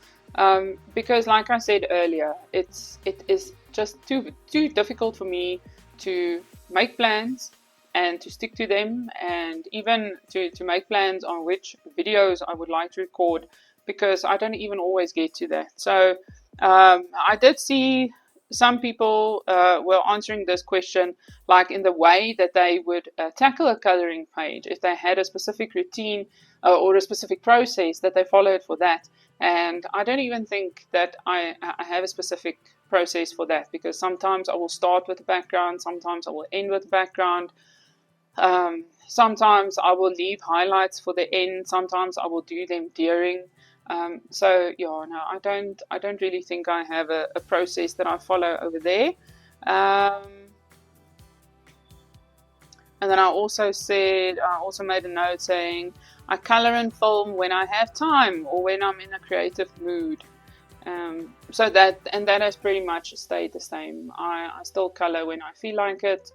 A: because, like I said earlier, it is just too difficult for me to make plans and to stick to them, and even to make plans on which videos I would like to record, because I don't even always get to that. So I did see some people were answering this question like in the way that they would tackle a coloring page, if they had a specific routine or a specific process that they followed for that. And I don't even think that I have a specific process for that, because sometimes I will start with the background, sometimes I will end with the background. Sometimes I will leave highlights for the end. Sometimes I will do them during. So yeah, no, I don't really think I have a process that I follow over there. And then I also made a note saying I color and film when I have time or when I'm in a creative mood. So that has pretty much stayed the same. I still color when I feel like it.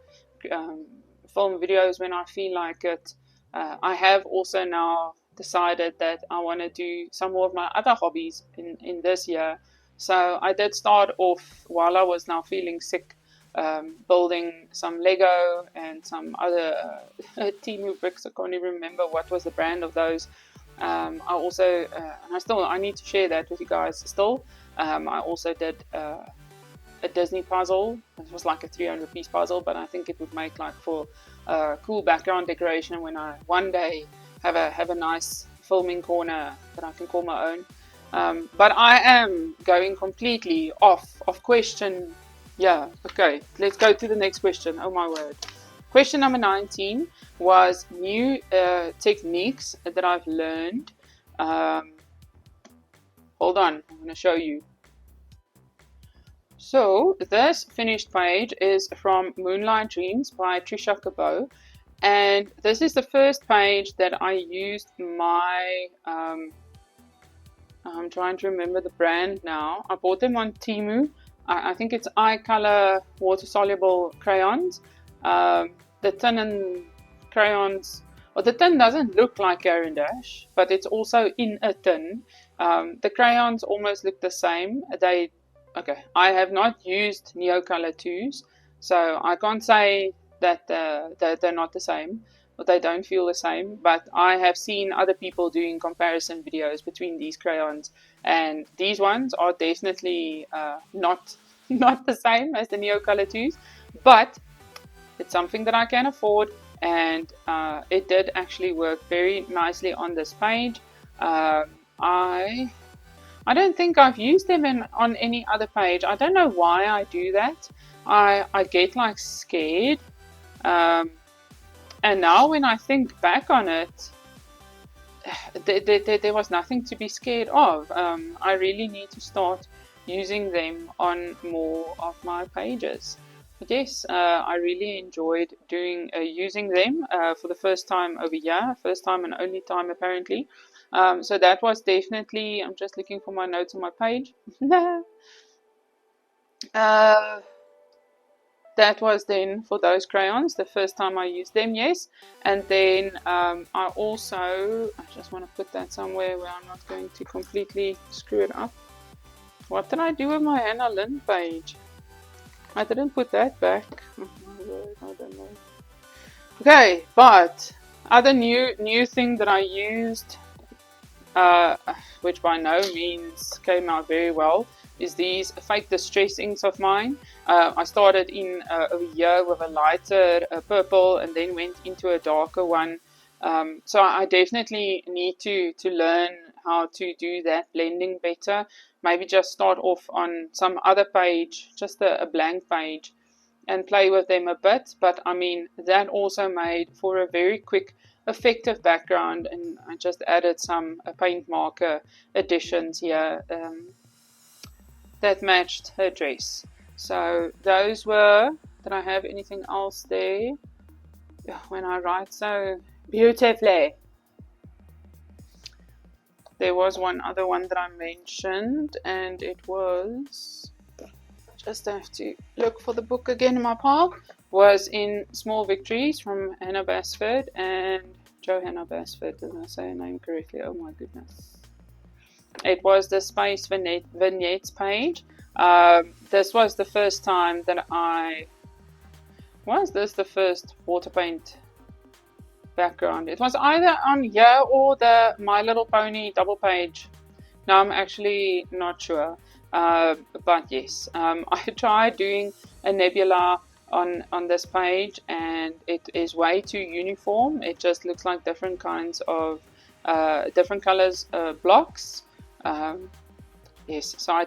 A: Film videos when I feel like it. I have also now decided that I want to do some more of my other hobbies in this year. So I did start off while I was now feeling sick, building some Lego and some other Temu bricks. I can't even remember what was the brand of those. I also, I need to share that with you guys still. I also did a Disney puzzle. It was like a 300-piece puzzle, but I think it would make like for a cool background decoration when I one day have a nice filming corner that I can call my own. But I am going completely off question. Yeah, okay, let's go to the next question. Oh my word. Question number 19 was new techniques that I've learned. Hold on, I'm going to show you. So this finished page is from Moonlight Dreams by Trisha Cabot, and this is the first page that I used my I'm trying to remember the brand now. I bought them on Temu. I think it's iColor water soluble crayons. The tin and crayons, or the tin doesn't look like Caran d'Ache, but it's also in a tin. The crayons almost look the same. okay, I have not used Neocolor 2s, so I can't say that they're not the same, or they don't feel the same, but I have seen other people doing comparison videos between these crayons, and these ones are definitely not not the same as the Neocolor 2s, but it's something that I can afford, and it did actually work very nicely on this page. I don't think I've used them on any other page. I don't know why I do that. I get like scared. Um, and now when I think back on it, there was nothing to be scared of. I really need to start using them on more of my pages. But yes, I really enjoyed using them for the first time over here, first time and only time apparently. So that was definitely, I'm just looking for my notes on my page. That was then for those crayons, the first time I used them, yes. And then I just want to put that somewhere where I'm not going to completely screw it up. What did I do with my Hannah Lynn page? I didn't put that back. Oh my word, I don't know. Okay, but other new thing that I used, which by no means came out very well, is these fake distress inks of mine. I started in over here with a lighter purple and then went into a darker one. So I definitely need to learn how to do that blending better. Maybe just start off on some other page, just a blank page, and play with them a bit. But I mean, that also made for a very quick effective background, and I just added some paint marker additions here that matched her dress. So those were, did I have anything else there? When I write so beautifully. There was one other one that I mentioned, and it was, just have to look for the book again in my pile, was in Small Victories from Hannah Basford and Johanna Basford. Did I say her name correctly? Oh my goodness. It was the Space Vignettes page. This was the first time that was this the first water paint background? It was either on here or the My Little Pony double page. Now I'm actually not sure. But yes, I tried doing a nebula on this page, and it is way too uniform. It just looks like different kinds of different colors blocks. Yes, so I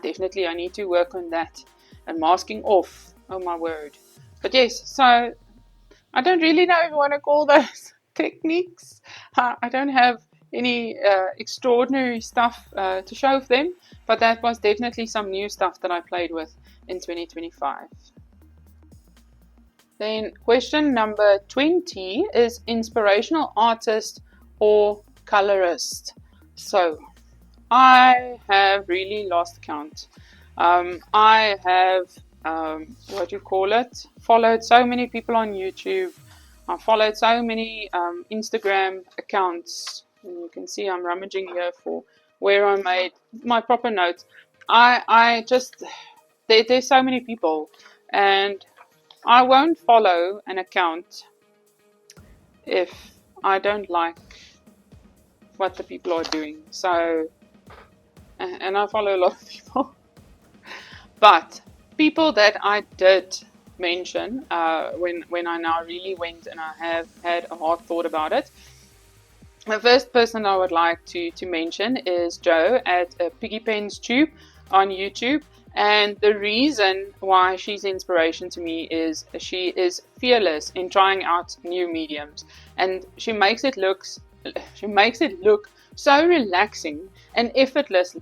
A: need to work on that and masking off. Oh my word. But yes, so I don't really know if you want to call those techniques. I don't have any extraordinary stuff to show of them, but that was definitely some new stuff that I played with in 2025. Then question number 20 is inspirational artist or colorist. So I have really lost count. I have followed so many people on YouTube. I followed so many Instagram accounts, and you can see I'm rummaging here for where I made my proper notes. There's so many people, and I won't follow an account if I don't like what the people are doing. So, and I follow a lot of people, but people that I did mention when I now really went and I have had a hard thought about it. The first person I would like to mention is Jo at Piggy Pen's Tube on YouTube. And the reason why she's inspiration to me is she is fearless in trying out new mediums, and she makes it look so relaxing and effortless.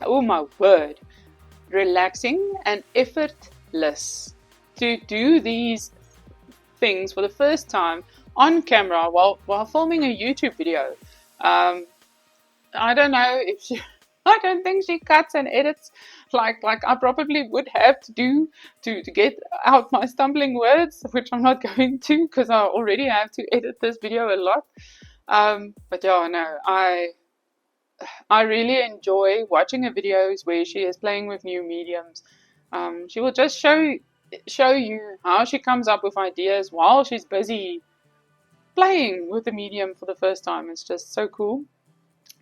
A: Oh my word, relaxing and effortless to do these things for the first time on camera while filming a YouTube video. I don't know if she. I don't think she cuts and edits like I probably would have to do to get out my stumbling words, which I'm not going to because I already have to edit this video a lot. But yeah, no, I really enjoy watching her videos where she is playing with new mediums. She will just show you how she comes up with ideas while she's busy playing with the medium for the first time. It's just so cool.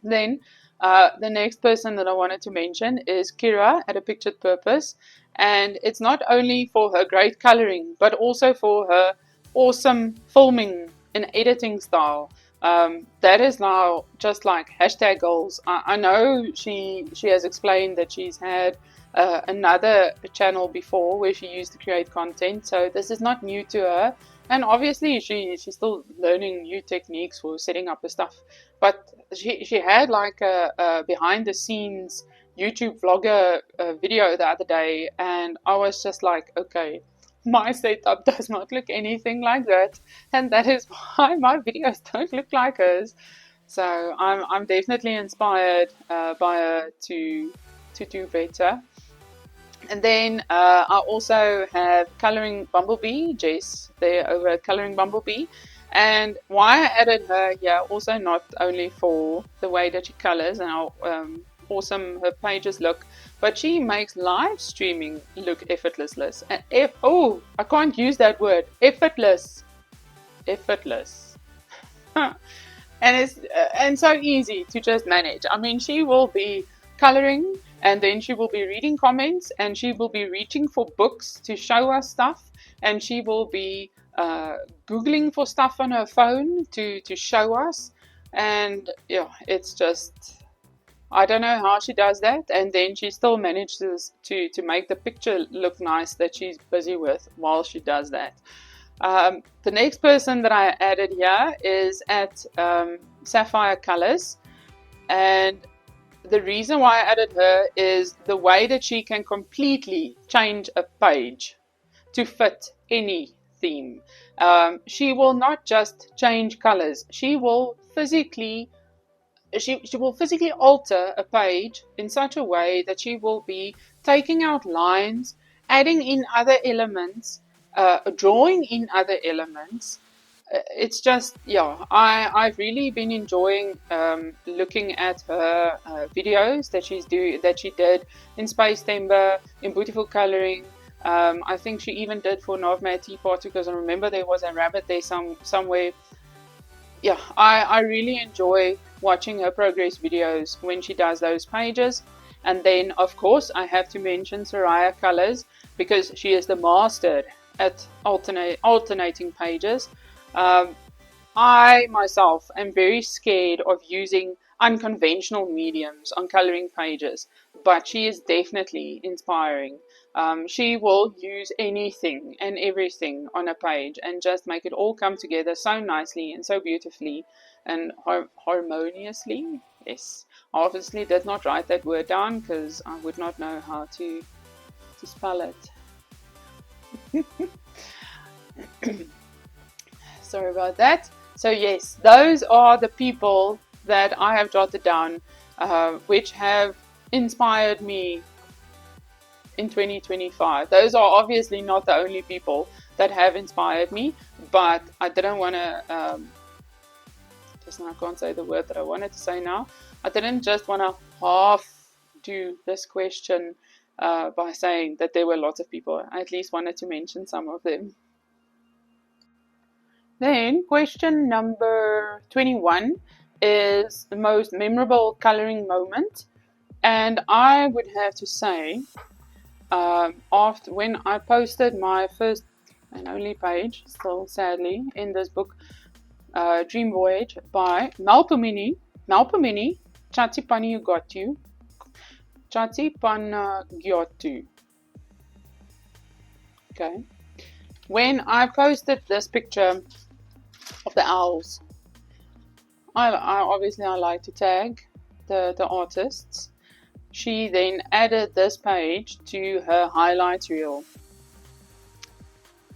A: Then the next person that I wanted to mention is Kira at A Pictured Purpose. And it's not only for her great coloring, but also for her awesome filming and editing style. That is now just like hashtag goals. I know she has explained that she's had another channel before where she used to create content, so this is not new to her. And obviously, she's still learning new techniques for setting up the stuff. But she had like a behind the scenes YouTube vlogger video the other day, and I was just like, okay, my setup does not look anything like that, and that is why my videos don't look like hers. So I'm definitely inspired by her to do better. And then I also have Coloring Bumblebee, Jess, there over at Coloring Bumblebee. And why I added her here, also not only for the way that she colors and how awesome her pages look, but she makes live streaming look effortless. And I can't use that word, effortless. And it's and so easy to just manage. I mean, she will be coloring, and then she will be reading comments, and she will be reaching for books to show us stuff, and she will be googling for stuff on her phone to show us. And yeah, it's just, I don't know how she does that, and then she still manages to make the picture look nice that she's busy with while she does that. The next person that I added here is at Sapphire Colors, and the reason why I added her is the way that she can completely change a page to fit any theme. She will not just change colors, she will physically alter a page in such a way that she will be taking out lines, adding in other elements, drawing in other elements. It's just, yeah, I've really been enjoying looking at her videos that she did in Space Timber, in Beautiful Coloring. I think she even did for Novmad Teapot, because I remember there was a rabbit there somewhere. Yeah, I really enjoy watching her progress videos when she does those pages. And then, of course, I have to mention Soraya Colors, because she is the master at alternating pages. I myself am very scared of using unconventional mediums on coloring pages, but she is definitely inspiring. She will use anything and everything on a page and just make it all come together so nicely and so beautifully and harmoniously. Yes, I obviously did not write that word down because I would not know how to spell it. Sorry about that. So yes, those are the people that I have jotted down, which have inspired me in 2025. Those are obviously not the only people that have inspired me, but I didn't want to, I can't say the word that I wanted to say now. I didn't just want to half do this question by saying that there were lots of people. I at least wanted to mention some of them. Then question number 21 is the most memorable coloring moment. And I would have to say, after when I posted my first and only page, still sadly, in this book, Dream Voyage by Malpomini, Chatipaniugottu. Okay. When I posted this picture of the owls, I obviously like to tag the artists. She then added this page to her highlights reel.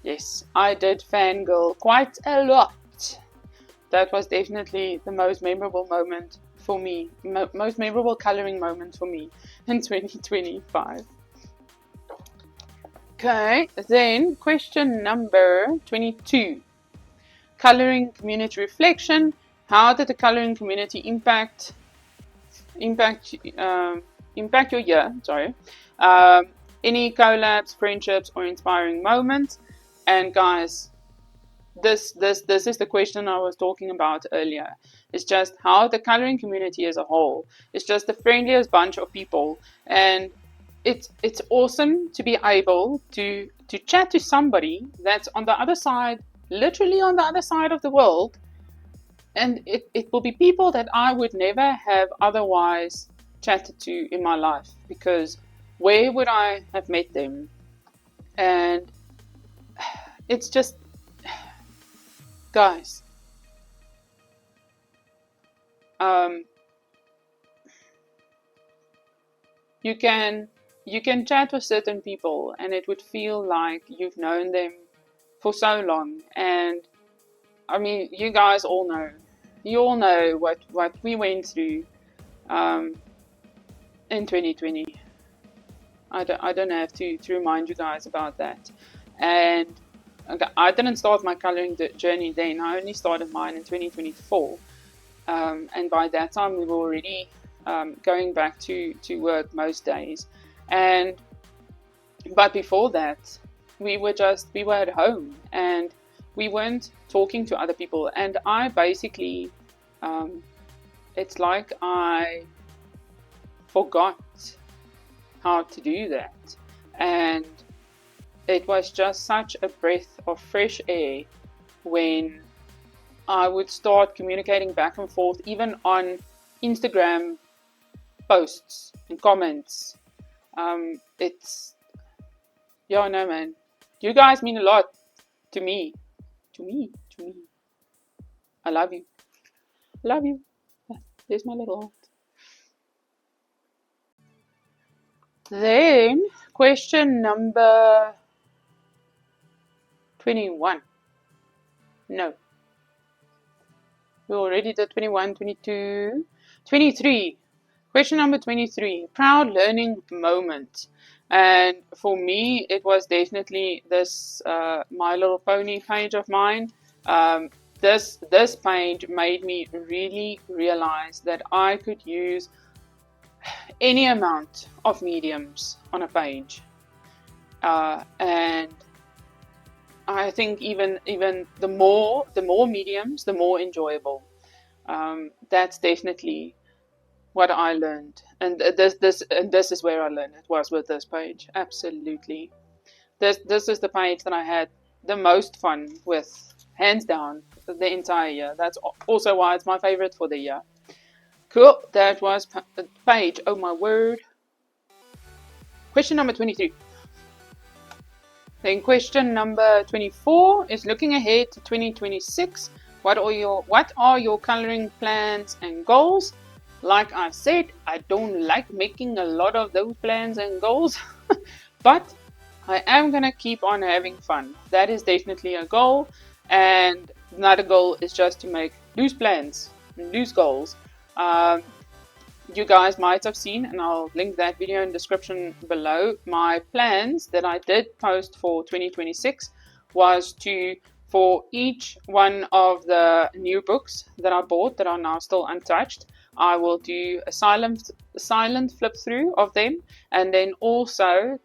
A: Yes, I did fangirl quite a lot. That was definitely the most memorable moment for me, most memorable coloring moment for me in 2025. Okay, then question number 22. Coloring community reflection. How did the coloring community impact impact impact your year. Sorry. Um, any collabs, friendships, or inspiring moments. And guys, this is the question I was talking about earlier. It's just how the coloring community as a whole is just the friendliest bunch of people, and it's awesome to be able to chat to somebody that's on the other side, literally on the other side of the world, and it will be people that I would never have otherwise chatted to in my life, because where would I have met them? And it's just, guys, um, you can chat with certain people and it would feel like you've known them for so long. And I mean, you guys all know, you all know what we went through in 2020. I don't have to remind you guys about that. And I didn't start my coloring journey then. I only started mine in 2024. And by that time, we were already going back to work most days. But before that, we were at home and we weren't talking to other people. And I basically, it's like I forgot how to do that. And it was just such a breath of fresh air when I would start communicating back and forth, even on Instagram posts and comments. No, man. You guys mean a lot to me. To me. I love you. Love you. There's my little heart. Then, question number 21. No. We already did 21, 22, 23. Question number 23. Proud learning moment. And for me, it was definitely this My Little Pony page of mine. This page made me really realize that I could use any amount of mediums on a page, and I think even the more mediums, the more enjoyable. That's definitely what I learned, and this is where I learned. It was with this page, absolutely. This is the page that I had the most fun with, hands down, the entire year. That's also why it's my favorite for the year. Cool, that was page. Oh my word. Question number 23. Then question number 24 is looking ahead to 2026. What are your coloring plans and goals? Like I said, I don't like making a lot of those plans and goals, but I am gonna keep on having fun. That is definitely a goal, and another goal is just to make loose plans, loose goals. You guys might have seen, and I'll link that video in the description below, my plans that I did post for 2026 was for each one of the new books that I bought that are now still untouched, I will do a silent flip through of them, and then also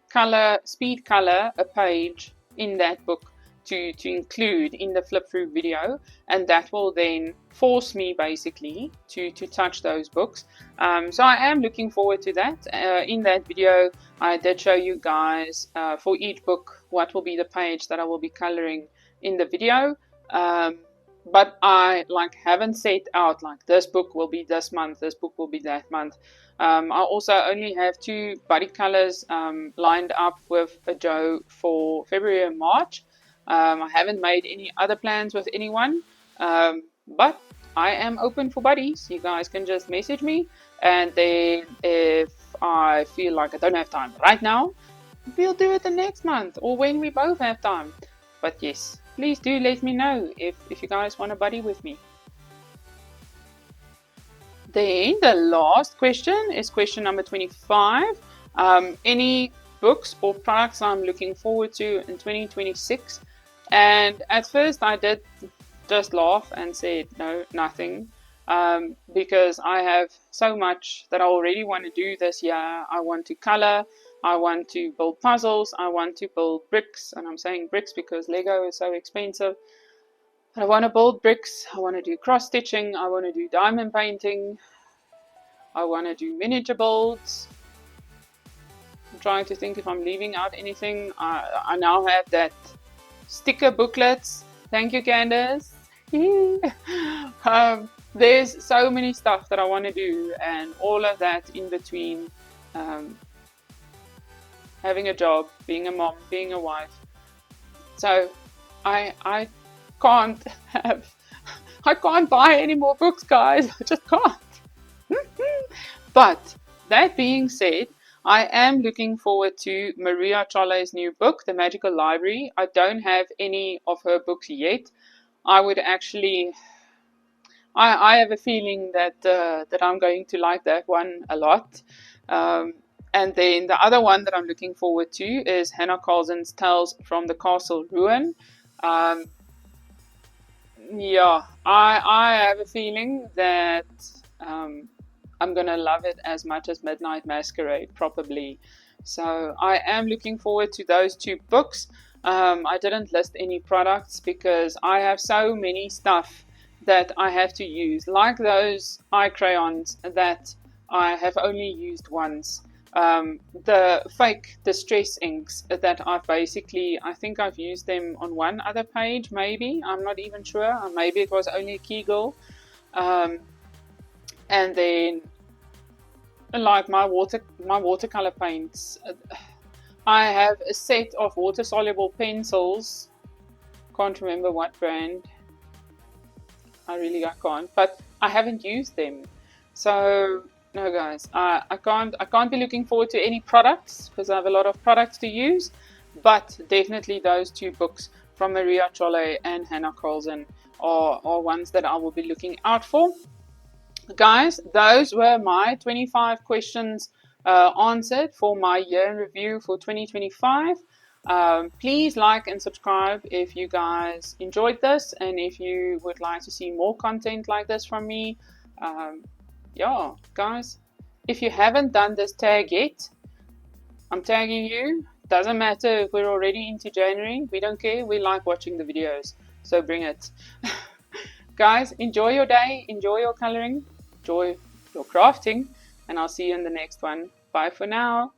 A: speed color a page in that book to include in the flip through video, and that will then force me basically to touch those books. So I am looking forward to that. In that video I did show you guys for each book what will be the page that I will be coloring in the video, but I haven't set out like this book will be this month, this book will be that month. I also only have 2 buddy colors lined up with a Joe for February and March. I haven't made any other plans with anyone, but I am open for buddies. You guys can just message me, and then if I feel like I don't have time right now, we'll do it the next month or when we both have time. But yes, please do let me know if you guys want a buddy with me. Then the last question is question number 25. Any books or products I'm looking forward to in 2026? And at first I did just laugh and said no, nothing. because I have so much that I already want to do this year. I want to color, I want to build puzzles, I want to build bricks, and I'm saying bricks because Lego is so expensive. But I want to build bricks, I want to do cross stitching, I want to do diamond painting, I want to do miniature builds. I'm trying to think if I'm leaving out anything. I now have that sticker booklets. Thank you, Candace. There's so many stuff that I want to do, and all of that in between having a job, being a mom, being a wife. So I can't have, I can't buy any more books, guys. I just can't. But that being said, I am looking forward to Maria Trolle's new book, The Magical Library. I don't have any of her books yet. I would actually, I have a feeling that I'm going to like that one a lot. And then the other one that I'm looking forward to is Hannah Carlson's Tales from the Castle Ruin. Yeah, I have a feeling that I'm gonna love it as much as Midnight Masquerade, probably. So I am looking forward to those two books. I didn't list any products because I have so many stuff that I have to use, like those eye crayons that I have only used once. The fake distress inks that I think I've used them on one other page, maybe. I'm not even sure. Maybe it was only a Kegel. And then, like my watercolor paints, I have a set of water soluble pencils. Can't remember what brand. I can't, but I haven't used them. So no, guys, I can't be looking forward to any products because I have a lot of products to use. But definitely those two books from Maria Trolle and Hannah Carlson are ones that I will be looking out for. Guys, those were my 25 questions answered for my year in review for 2025. Please like and subscribe if you guys enjoyed this and if you would like to see more content like this from me. Yeah, guys, if you haven't done this tag yet, I'm tagging you. Doesn't matter if we're already into January. We don't care. We like watching the videos. So bring it. Guys, enjoy your day. Enjoy your coloring. Enjoy your crafting. And I'll see you in the next one. Bye for now.